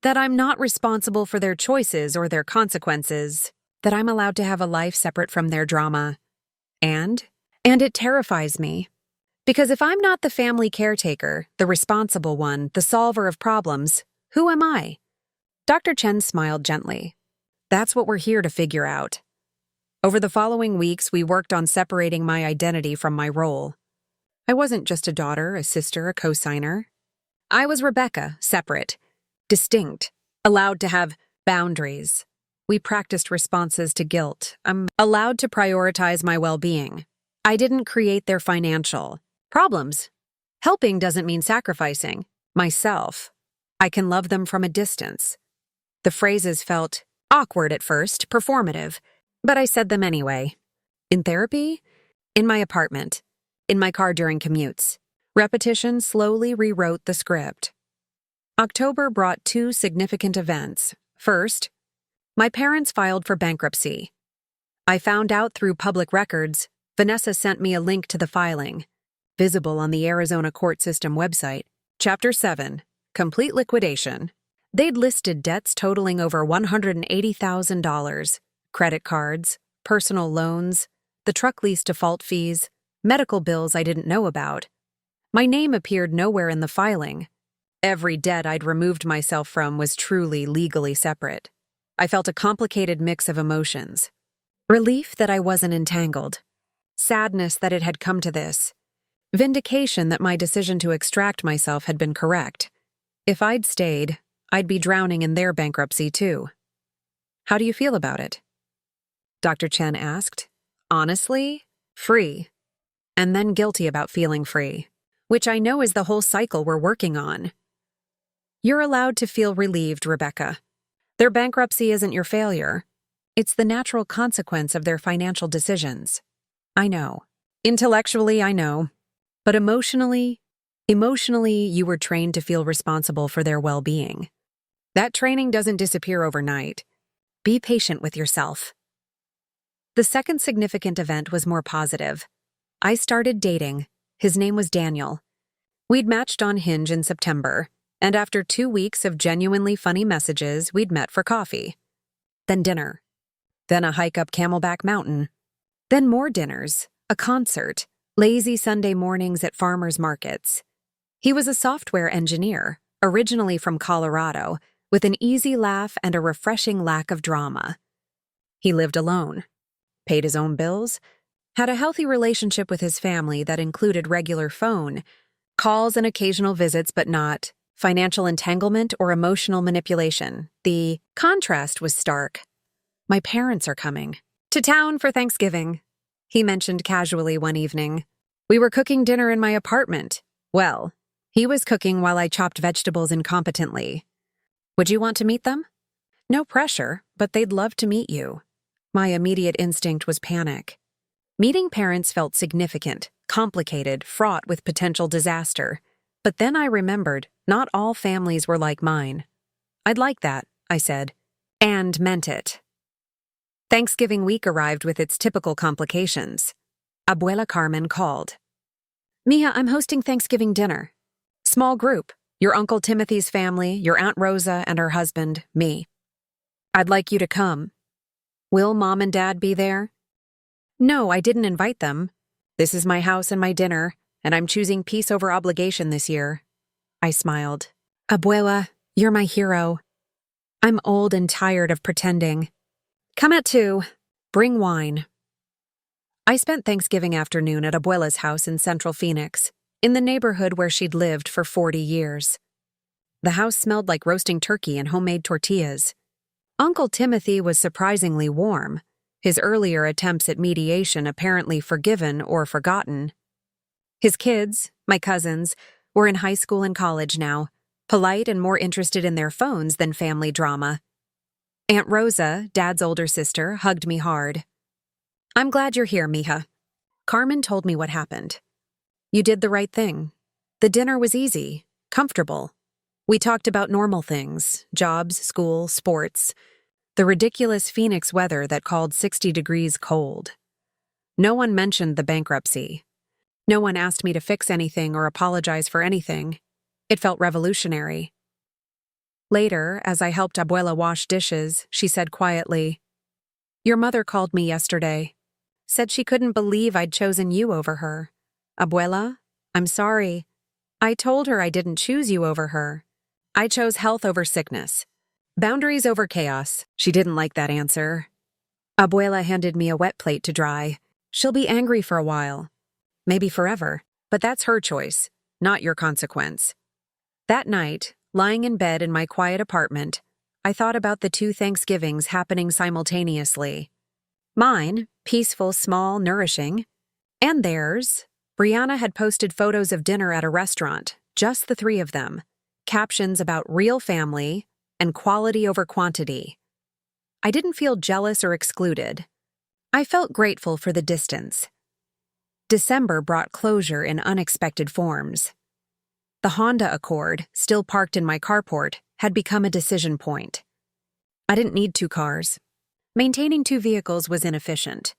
that I'm not responsible for their choices or their consequences, that I'm allowed to have a life separate from their drama. And it terrifies me. Because if I'm not the family caretaker, the responsible one, the solver of problems, who am I? Dr. Chen smiled gently. That's what we're here to figure out. Over the following weeks, we worked on separating my identity from my role. I wasn't just a daughter, a sister, a co-signer. I was Rebecca, separate, distinct, allowed to have boundaries. We practiced responses to guilt. I'm allowed to prioritize my well-being. I didn't create their financial problems. Helping doesn't mean sacrificing myself. I can love them from a distance. The phrases felt awkward at first, performative, but I said them anyway. In therapy, in my apartment, in my car during commutes. Repetition slowly rewrote the script. October brought two significant events. First, my parents filed for bankruptcy. I found out through public records. Vanessa sent me a link to the filing, visible on the Arizona court system website. Chapter 7, Complete Liquidation. They'd listed debts totaling over $180,000, credit cards, personal loans, the truck lease default fees, medical bills I didn't know about. My name appeared nowhere in the filing. Every debt I'd removed myself from was truly legally separate. I felt a complicated mix of emotions. Relief that I wasn't entangled. Sadness that it had come to this. Vindication that my decision to extract myself had been correct. If I'd stayed, I'd be drowning in their bankruptcy too. How do you feel about it? Dr. Chen asked. Honestly, free. And then guilty about feeling free, which I know is the whole cycle we're working on. You're allowed to feel relieved, Rebecca. Their bankruptcy isn't your failure. It's the natural consequence of their financial decisions. I know. Intellectually, I know. But emotionally, you were trained to feel responsible for their well-being. That training doesn't disappear overnight. Be patient with yourself. The second significant event was more positive. I started dating. His name was Daniel. We'd matched on Hinge in September, and after 2 weeks of genuinely funny messages, we'd met for coffee. Then dinner. Then a hike up Camelback Mountain. Then more dinners, a concert, lazy Sunday mornings at farmers markets. He was a software engineer, originally from Colorado, with an easy laugh and a refreshing lack of drama. He lived alone, paid his own bills, had a healthy relationship with his family that included regular phone calls and occasional visits, but not financial entanglement or emotional manipulation. The contrast was stark. My parents are coming to town for Thanksgiving, he mentioned casually one evening. We were cooking dinner in my apartment. Well, he was cooking while I chopped vegetables incompetently. Would you want to meet them? No pressure, but they'd love to meet you. My immediate instinct was panic. Meeting parents felt significant, complicated, fraught with potential disaster. But then I remembered, not all families were like mine. I'd like that, I said, and meant it. Thanksgiving week arrived with its typical complications. Abuela Carmen called. Mia, I'm hosting Thanksgiving dinner. Small group, your Uncle Timothy's family, your Aunt Rosa and her husband, me. I'd like you to come. Will Mom and Dad be there? No, I didn't invite them. This is my house and my dinner, and I'm choosing peace over obligation this year. I smiled. Abuela, you're my hero. I'm old and tired of pretending. Come at 2. Bring wine. I spent Thanksgiving afternoon at Abuela's house in Central Phoenix, in the neighborhood where she'd lived for 40 years. The house smelled like roasting turkey and homemade tortillas. Uncle Timothy was surprisingly warm, his earlier attempts at mediation apparently forgiven or forgotten. His kids, my cousins, were in high school and college now, polite and more interested in their phones than family drama. Aunt Rosa, Dad's older sister, hugged me hard. I'm glad you're here, Mija. Carmen told me what happened. You did the right thing. The dinner was easy, comfortable. We talked about normal things, jobs, school, sports, the ridiculous Phoenix weather that called 60 degrees cold. No one mentioned the bankruptcy. No one asked me to fix anything or apologize for anything. It felt revolutionary. Later, as I helped Abuela wash dishes, she said quietly, "Your mother called me yesterday. Said she couldn't believe I'd chosen you over her. Abuela, I'm sorry. I told her I didn't choose you over her. I chose health over sickness. Boundaries over chaos." She didn't like that answer. Abuela handed me a wet plate to dry. "She'll be angry for a while. Maybe forever. But that's her choice, not your consequence." That night, lying in bed in my quiet apartment, I thought about the 2 Thanksgivings happening simultaneously. Mine, peaceful, small, nourishing. And theirs. Brianna had posted photos of dinner at a restaurant, just the 3 of them. Captions about real family and quality over quantity. I didn't feel jealous or excluded. I felt grateful for the distance. December brought closure in unexpected forms. The Honda Accord, still parked in my carport, had become a decision point. I didn't need 2 cars. Maintaining 2 vehicles was inefficient.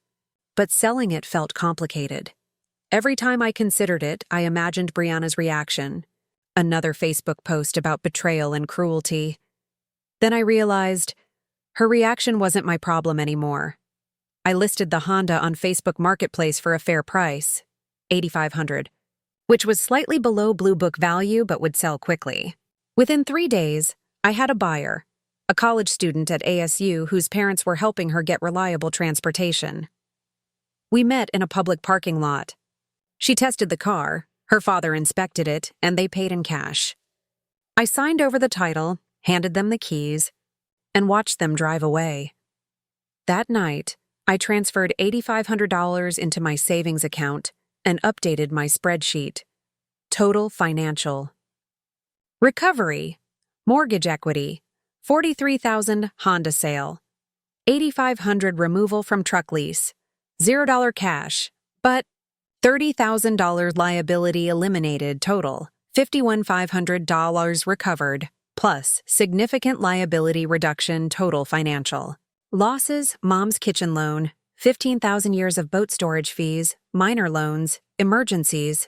But selling it felt complicated. Every time I considered it, I imagined Brianna's reaction. Another Facebook post about betrayal and cruelty. Then I realized her reaction wasn't my problem anymore. I listed the Honda on Facebook Marketplace for a fair price, $8,500, which was slightly below Blue Book value but would sell quickly. Within 3 days, I had a buyer, a college student at ASU whose parents were helping her get reliable transportation. We met in a public parking lot. She tested the car, her father inspected it, and they paid in cash. I signed over the title, handed them the keys, and watched them drive away. That night, I transferred $8,500 into my savings account and updated my spreadsheet. Total financial. Recovery. Mortgage equity. $43,000 Honda sale. $8,500 removal from truck lease. $0 cash, but $30,000 liability eliminated total. $51,500 recovered, plus significant liability reduction total financial. Losses, mom's kitchen loan, 15,000 years of boat storage fees, minor loans, emergencies.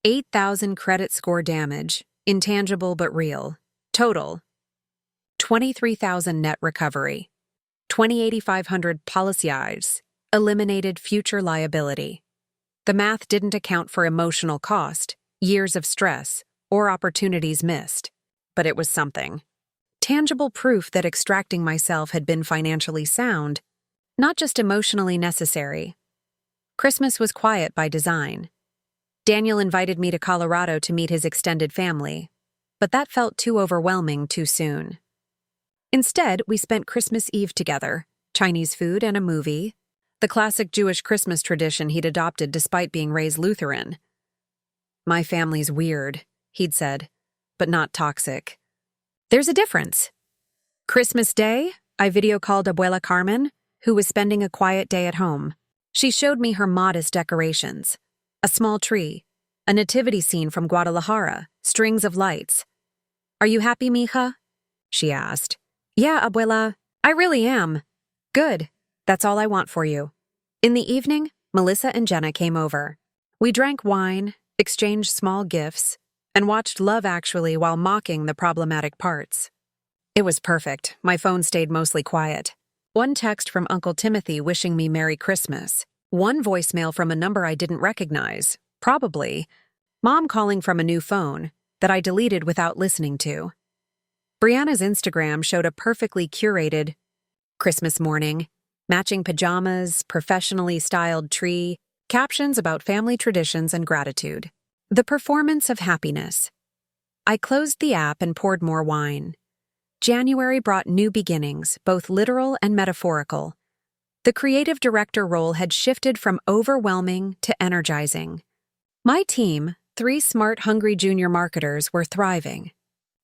8,000 credit score damage, intangible but real. Total. 23,000 net recovery. 28,500 policy eyes. Eliminated future liability. The math didn't account for emotional cost, years of stress, or opportunities missed. But it was something. Tangible proof that extracting myself had been financially sound, not just emotionally necessary. Christmas was quiet by design. Daniel invited me to Colorado to meet his extended family, but that felt too overwhelming too soon. Instead, we spent Christmas Eve together, Chinese food and a movie, the classic Jewish Christmas tradition he'd adopted despite being raised Lutheran. "My family's weird," he'd said, "but not toxic." There's a difference. Christmas Day, I video called Abuela Carmen, who was spending a quiet day at home. She showed me her modest decorations. A small tree, a nativity scene from Guadalajara, strings of lights. "Are you happy, mija?" she asked. "Yeah, Abuela, I really am." "Good. That's all I want for you." In the evening, Melissa and Jenna came over. We drank wine, exchanged small gifts, and watched Love Actually while mocking the problematic parts. It was perfect. My phone stayed mostly quiet. One text from Uncle Timothy wishing me Merry Christmas. One voicemail from a number I didn't recognize, probably. Mom calling from a new phone that I deleted without listening to. Brianna's Instagram showed a perfectly curated Christmas morning, matching pajamas, professionally styled tree, captions about family traditions and gratitude. The performance of happiness. I closed the app and poured more wine. January brought new beginnings, both literal and metaphorical. The creative director role had shifted from overwhelming to energizing. My team, 3 smart, hungry junior marketers, were thriving.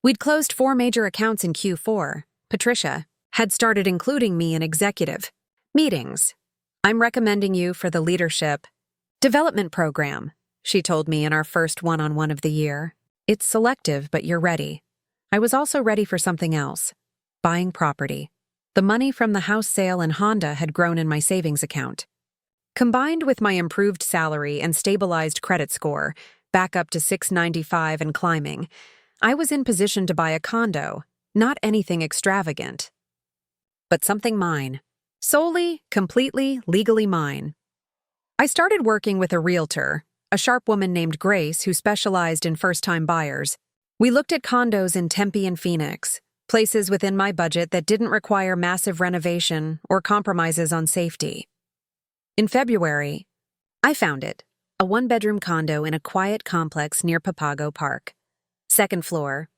We'd closed 4 major accounts in Q4. Patricia had started including me in executive meetings. "I'm recommending you for the leadership development program," she told me in our first one-on-one of the year. "It's selective, but you're ready." I was also ready for something else. Buying property. The money from the house sale and Honda had grown in my savings account. Combined with my improved salary and stabilized credit score, back up to 695 and climbing, I was in position to buy a condo, not anything extravagant, but something mine. Solely, completely, legally mine. I started working with a realtor, a sharp woman named Grace who specialized in first-time buyers. We looked at condos in Tempe and Phoenix, places within my budget that didn't require massive renovation or compromises on safety. In February, I found it, a one-bedroom condo in a quiet complex near Papago Park. Second floor,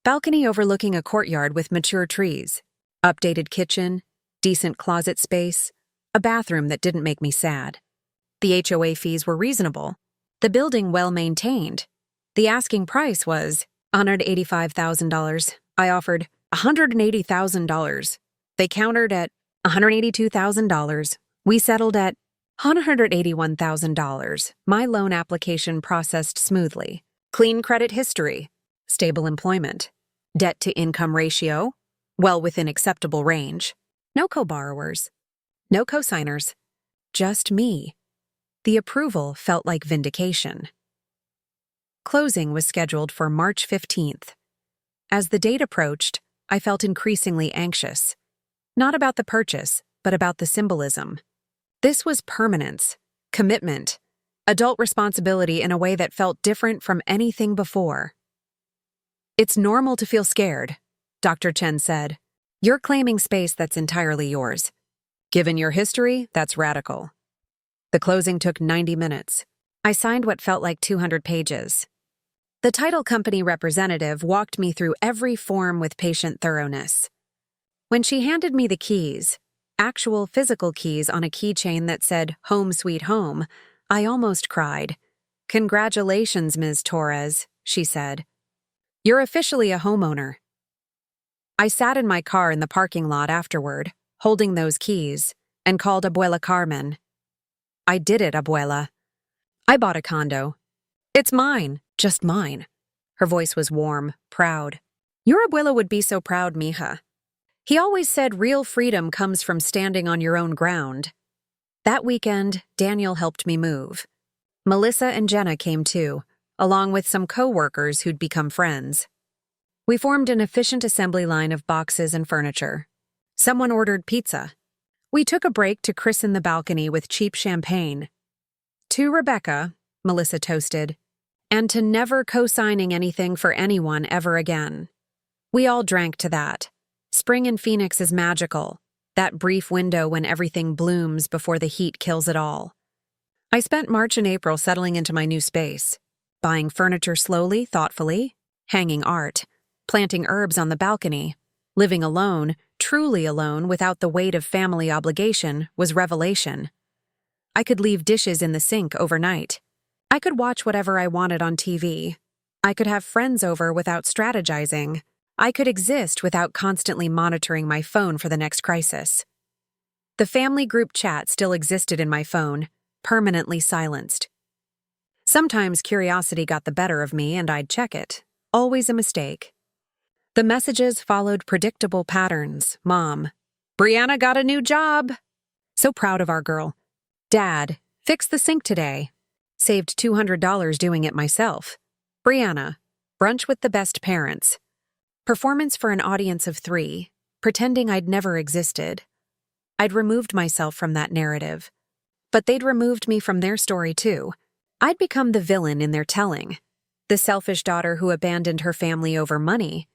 balcony overlooking a courtyard with mature trees, updated kitchen, decent closet space, a bathroom that didn't make me sad. The HOA fees were reasonable, the building well-maintained. The asking price was $185,000. I offered $180,000. They countered at $182,000. We settled at $181,000. My loan application processed smoothly. Clean credit history, stable employment, debt-to-income ratio, well within acceptable range. No co-borrowers, no co-signers, just me. The approval felt like vindication. Closing was scheduled for March 15th. As the date approached, I felt increasingly anxious. Not about the purchase, but about the symbolism. This was permanence, commitment, adult responsibility in a way that felt different from anything before. It's normal to feel scared, Dr. Chen said. You're claiming space that's entirely yours. Given your history, that's radical. The closing took 90 minutes. I signed what felt like 200 pages. The title company representative walked me through every form with patient thoroughness. When she handed me the keys, actual physical keys on a keychain that said "Home Sweet Home," I almost cried. "Congratulations, Ms. Torres," she said. "You're officially a homeowner." I sat in my car in the parking lot afterward, holding those keys, and called Abuela Carmen. "I did it, Abuela. I bought a condo. It's mine, just mine." Her voice was warm, proud. "Your abuela would be so proud, mija. He always said real freedom comes from standing on your own ground." That weekend, Daniel helped me move. Melissa and Jenna came too, along with some co-workers who'd become friends. We formed an efficient assembly line of boxes and furniture. Someone ordered pizza. We took a break to christen the balcony with cheap champagne. "To Rebecca," Melissa toasted, "and to never co-signing anything for anyone ever again." We all drank to that. Spring in Phoenix is magical, that brief window when everything blooms before the heat kills it all. I spent March and April settling into my new space, buying furniture slowly, thoughtfully, hanging art, planting herbs on the balcony. Living alone, truly alone without the weight of family obligation, was revelation. I could leave dishes in the sink overnight. I could watch whatever I wanted on TV. I could have friends over without strategizing. I could exist without constantly monitoring my phone for the next crisis. The family group chat still existed in my phone, permanently silenced. Sometimes curiosity got the better of me and I'd check it. Always a mistake. The messages followed predictable patterns. Mom, "Brianna got a new job." So proud of our girl. Dad, "Fixed the sink today." Saved $200 doing it myself. Brianna, "Brunch with the best parents." Performance for an audience of 3, pretending I'd never existed. I'd removed myself from that narrative. But they'd removed me from their story too. I'd become the villain in their telling. The selfish daughter who abandoned her family over money.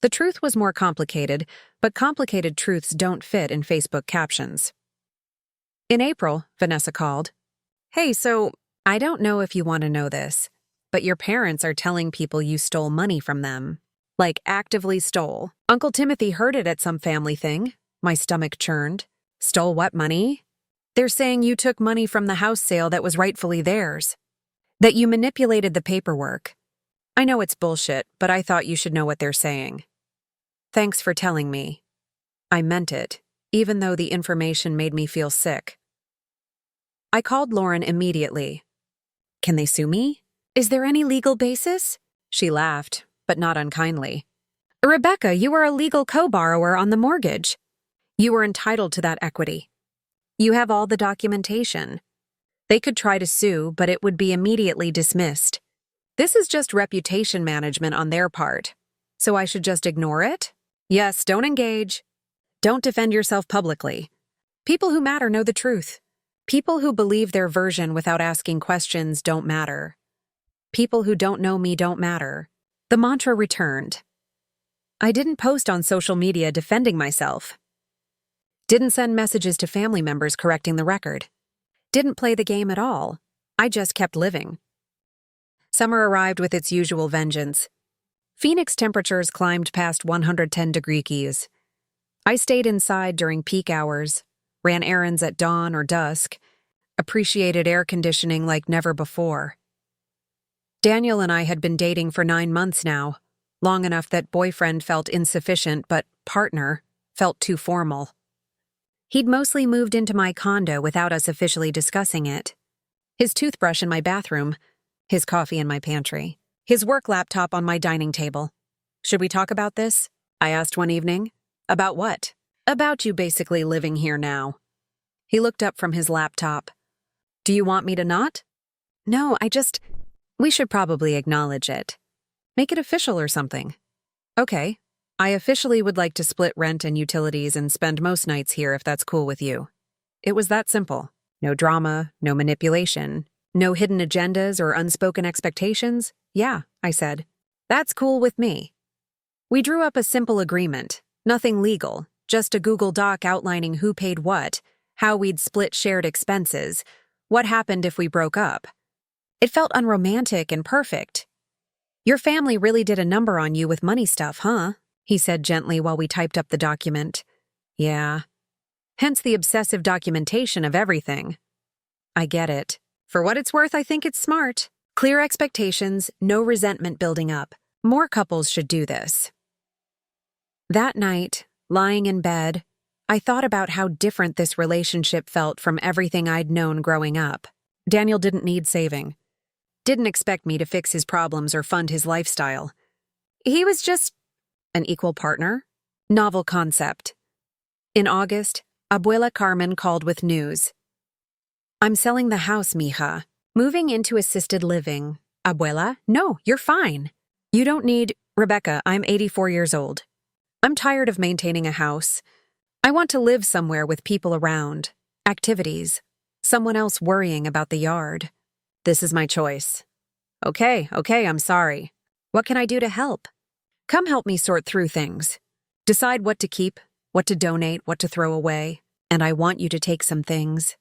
The truth was more complicated, but complicated truths don't fit in Facebook captions. In April, Vanessa called. "Hey, so I don't know if you want to know this, but your parents are telling people you stole money from them. Like, actively stole. Uncle Timothy heard it at some family thing." My stomach churned. "Stole what money?" "They're saying you took money from the house sale that was rightfully theirs. That you manipulated the paperwork. I know it's bullshit, but I thought you should know what they're saying. Thanks for telling me." I meant it, even though the information made me feel sick. I called Lauren immediately. "Can they sue me? Is there any legal basis?" She laughed, but not unkindly. "Rebecca, you are a legal co-borrower on the mortgage. You were entitled to that equity. You have all the documentation. They could try to sue, but it would be immediately dismissed. This is just reputation management on their part. So I should just ignore it? Yes, don't engage. Don't defend yourself publicly. People who matter know the truth. People who believe their version without asking questions don't matter. People who don't know me don't matter. The mantra returned. I didn't post on social media defending myself. Didn't send messages to family members correcting the record. Didn't play the game at all. I just kept living. Summer arrived with its usual vengeance. Phoenix temperatures climbed past 110 degrees. I stayed inside during peak hours, ran errands at dawn or dusk, appreciated air conditioning like never before. Daniel and I had been dating for 9 months now, long enough that boyfriend felt insufficient but partner felt too formal. He'd mostly moved into my condo without us officially discussing it. His toothbrush in my bathroom, his coffee in my pantry, his work laptop on my dining table. Should we talk about this? I asked one evening. About what? About you basically living here now. He looked up from his laptop. Do you want me to not? No, we should probably acknowledge it. Make it official or something. Okay. I officially would like to split rent and utilities and spend most nights here if that's cool with you. It was that simple. No drama, no manipulation, no hidden agendas or unspoken expectations. Yeah, I said. That's cool with me. We drew up a simple agreement, nothing legal, just a Google Doc outlining who paid what, how we'd split shared expenses, what happened if we broke up. It felt unromantic and perfect. Your family really did a number on you with money stuff, huh? He said gently while we typed up the document. Yeah. Hence the obsessive documentation of everything. I get it. For what it's worth, I think it's smart. Clear expectations, no resentment building up. More couples should do this. That night, lying in bed, I thought about how different this relationship felt from everything I'd known growing up. Daniel didn't need saving. Didn't expect me to fix his problems or fund his lifestyle. He was just an equal partner? Novel concept. In August, Abuela Carmen called with news. I'm selling the house, mija. Moving into assisted living. Abuela? No, you're fine. You don't need... Rebecca, I'm 84 years old. I'm tired of maintaining a house. I want to live somewhere with people around, activities, someone else worrying about the yard. This is my choice. Okay, I'm sorry. What can I do to help? Come help me sort through things. Decide what to keep, what to donate, what to throw away, and I want you to take some things.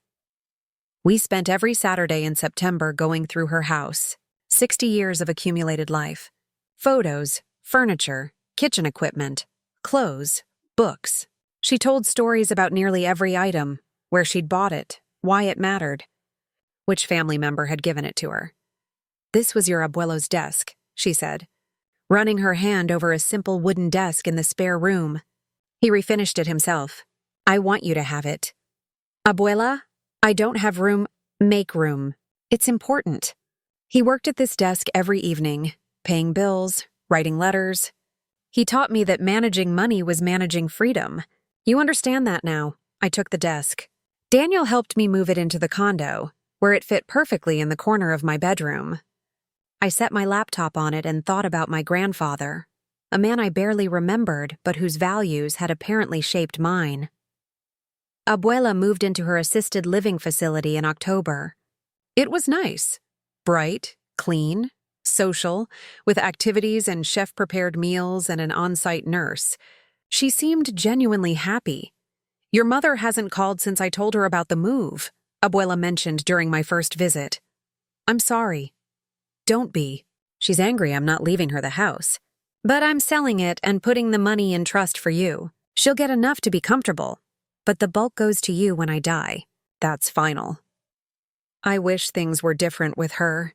We spent every Saturday in September going through her house, 60 years of accumulated life. Photos, furniture, kitchen equipment, clothes, books. She told stories about nearly every item, where she'd bought it, why it mattered, which family member had given it to her. This was your abuelo's desk, she said, running her hand over a simple wooden desk in the spare room. He refinished it himself. I want you to have it. Abuela, I don't have room. Make room. It's important. He worked at this desk every evening, paying bills, writing letters. He taught me that managing money was managing freedom. You understand that now. I took the desk. Daniel helped me move it into the condo, where it fit perfectly in the corner of my bedroom. I set my laptop on it and thought about my grandfather, a man I barely remembered but whose values had apparently shaped mine. Abuela moved into her assisted living facility in October. It was nice. Bright, clean, social, with activities and chef-prepared meals and an on-site nurse. She seemed genuinely happy. Your mother hasn't called since I told her about the move, Abuela mentioned during my first visit. I'm sorry. Don't be. She's angry I'm not leaving her the house. But I'm selling it and putting the money in trust for you. She'll get enough to be comfortable. But the bulk goes to you when I die. That's final. I wish things were different with her.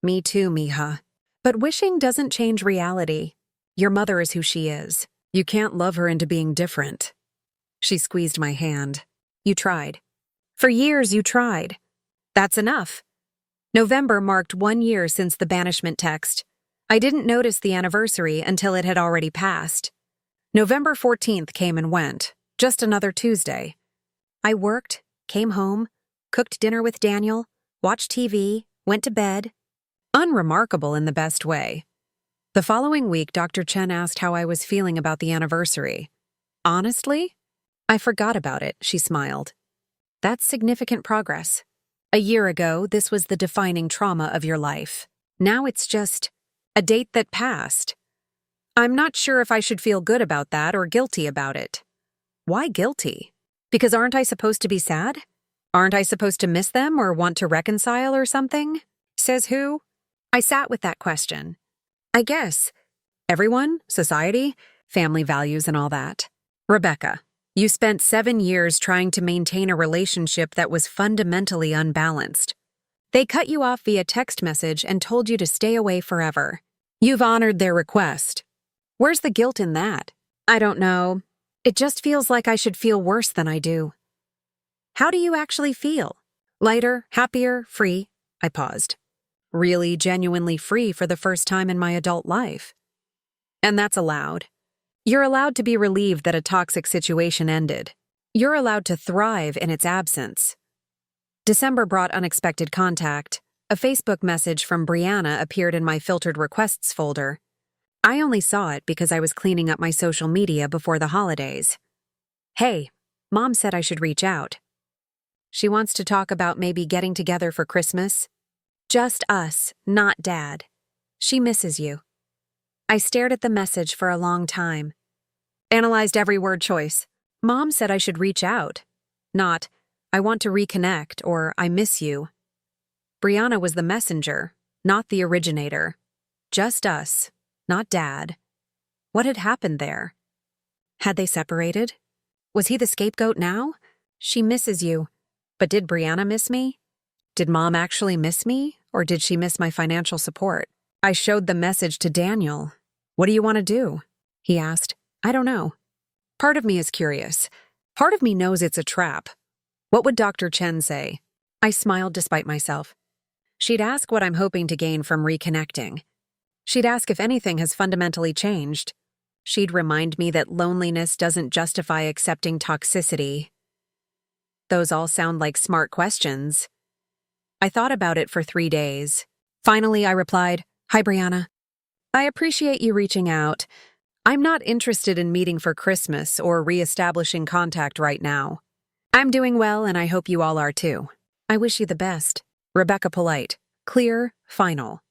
Me too, mija. But wishing doesn't change reality. Your mother is who she is. You can't love her into being different. She squeezed my hand. You tried. For years you tried. That's enough. November marked 1 year since the banishment text. I didn't notice the anniversary until it had already passed. November 14th came and went, just another Tuesday. I worked, came home, cooked dinner with Daniel, watched TV, went to bed. Unremarkable in the best way. The following week, Dr. Chen asked how I was feeling about the anniversary. Honestly? I forgot about it, she smiled. That's significant progress. A year ago, this was the defining trauma of your life. Now it's just a date that passed. I'm not sure if I should feel good about that or guilty about it. Why guilty? Because aren't I supposed to be sad? Aren't I supposed to miss them or want to reconcile or something? Says who? I sat with that question. I guess. Everyone, society, family values and all that. Rebecca, you spent 7 years trying to maintain a relationship that was fundamentally unbalanced. They cut you off via text message and told you to stay away forever. You've honored their request. Where's the guilt in that? I don't know. It just feels like I should feel worse than I do. How do you actually feel? Lighter, happier, free? I paused. Really, genuinely free for the first time in my adult life. And that's allowed. You're allowed to be relieved that a toxic situation ended. You're allowed to thrive in its absence. December brought unexpected contact. A Facebook message from Brianna appeared in my filtered requests folder. I only saw it because I was cleaning up my social media before the holidays. Hey, Mom said I should reach out. She wants to talk about maybe getting together for Christmas. Just us, not Dad. She misses you. I stared at the message for a long time. Analyzed every word choice. Mom said I should reach out. Not, I want to reconnect or I miss you. Brianna was the messenger, not the originator. Just us, not Dad. What had happened there? Had they separated? Was he the scapegoat now? She misses you. But did Brianna miss me? Did Mom actually miss me, or did she miss my financial support? I showed the message to Daniel. What do you want to do? He asked. I don't know. Part of me is curious. Part of me knows it's a trap. What would Dr. Chen say? I smiled despite myself. She'd ask what I'm hoping to gain from reconnecting. She'd ask if anything has fundamentally changed. She'd remind me that loneliness doesn't justify accepting toxicity. Those all sound like smart questions. I thought about it for 3 days. Finally, I replied, Hi, Brianna. I appreciate you reaching out. I'm not interested in meeting for Christmas or re-establishing contact right now. I'm doing well, and I hope you all are too. I wish you the best. Rebecca Polite. Clear, final.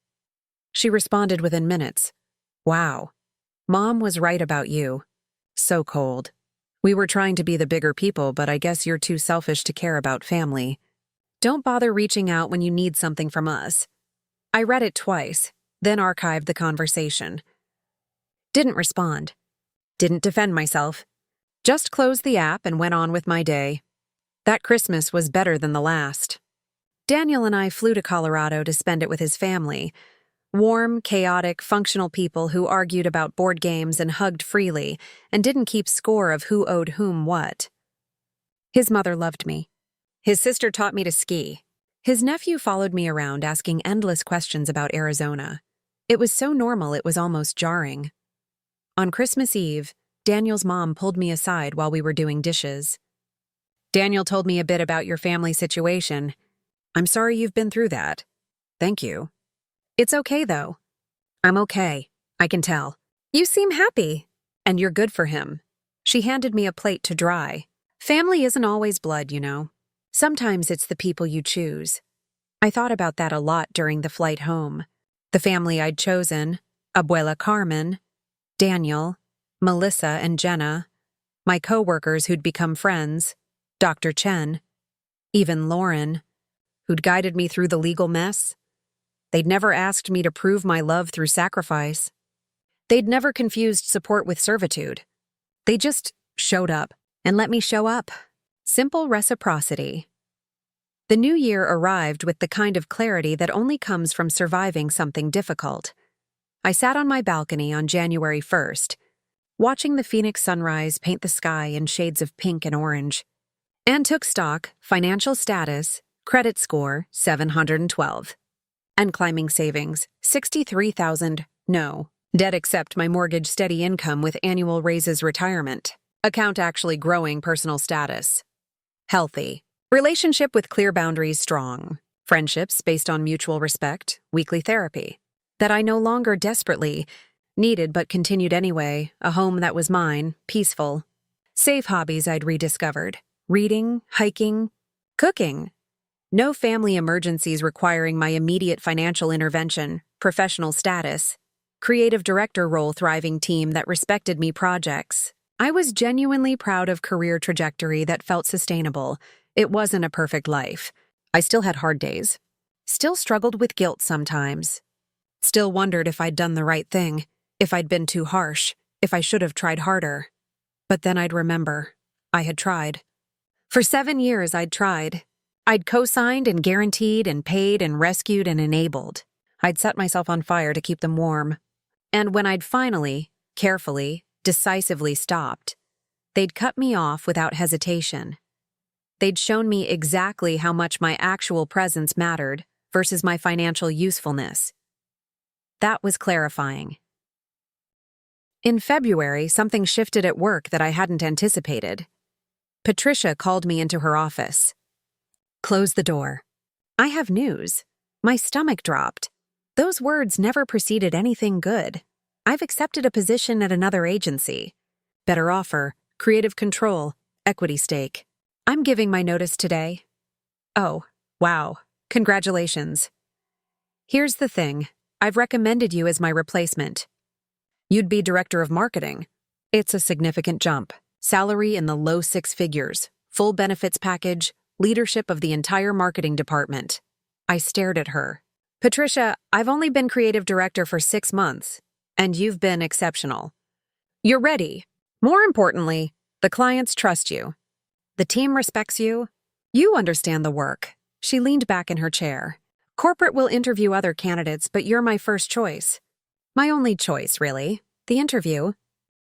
She responded within minutes. Wow. Mom was right about you. So cold. We were trying to be the bigger people, but I guess you're too selfish to care about family. Don't bother reaching out when you need something from us. I read it twice, then archived the conversation. Didn't respond. Didn't defend myself. Just closed the app and went on with my day. That Christmas was better than the last. Daniel and I flew to Colorado to spend it with his family. Warm, chaotic, functional people who argued about board games and hugged freely and didn't keep score of who owed whom what. His mother loved me. His sister taught me to ski. His nephew followed me around asking endless questions about Arizona. It was so normal it was almost jarring. On Christmas Eve, Daniel's mom pulled me aside while we were doing dishes. Daniel told me a bit about your family situation. I'm sorry you've been through that. Thank you. It's okay, though. I'm okay. I can tell. You seem happy. And you're good for him. She handed me a plate to dry. Family isn't always blood, you know. Sometimes it's the people you choose. I thought about that a lot during the flight home. The family I'd chosen, Abuela Carmen, Daniel, Melissa and Jenna, my co-workers who'd become friends, Dr. Chen, even Lauren, who'd guided me through the legal mess. They'd never asked me to prove my love through sacrifice. They'd never confused support with servitude. They just showed up and let me show up. Simple reciprocity. The new year arrived with the kind of clarity that only comes from surviving something difficult. I sat on my balcony on January 1st, watching the Phoenix sunrise paint the sky in shades of pink and orange, and took stock, financial status, credit score, 712. And climbing savings, 63,000, no. Debt except my mortgage steady income with annual raises retirement. Account actually growing personal status. Healthy. Relationship with clear boundaries strong. Friendships based on mutual respect. Weekly therapy. That I no longer desperately needed but continued anyway. A home that was mine. Peaceful. Safe hobbies I'd rediscovered. Reading, hiking, cooking. No family emergencies requiring my immediate financial intervention. Professional status. Creative director role. Thriving team that respected me. Projects. I was genuinely proud of career trajectory that felt sustainable. It wasn't a perfect life. I still had hard days. Still struggled with guilt sometimes. Still wondered if I'd done the right thing, if I'd been too harsh, if I should have tried harder. But then I'd remember. I had tried. For 7 years, I'd tried. I'd co-signed and guaranteed and paid and rescued and enabled. I'd set myself on fire to keep them warm. And when I'd finally, carefully, decisively stopped, they'd cut me off without hesitation. They'd shown me exactly how much my actual presence mattered versus my financial usefulness. That was clarifying. In February, something shifted at work that I hadn't anticipated. Patricia called me into her office. "Close the door. I have news." My stomach dropped. Those words never preceded anything good. I've accepted a position at another agency. Better offer, creative control, equity stake. I'm giving my notice today. Oh, wow. Congratulations. Here's the thing. I've recommended you as my replacement. You'd be director of marketing. It's a significant jump. Salary in the low 6 figures. Full benefits package. Leadership of the entire marketing department. I stared at her. Patricia, I've only been creative director for 6 months, and you've been exceptional. You're ready. More importantly, the clients trust you. The team respects you. You understand the work. She leaned back in her chair. Corporate will interview other candidates, but you're my first choice. My only choice, really. The interview.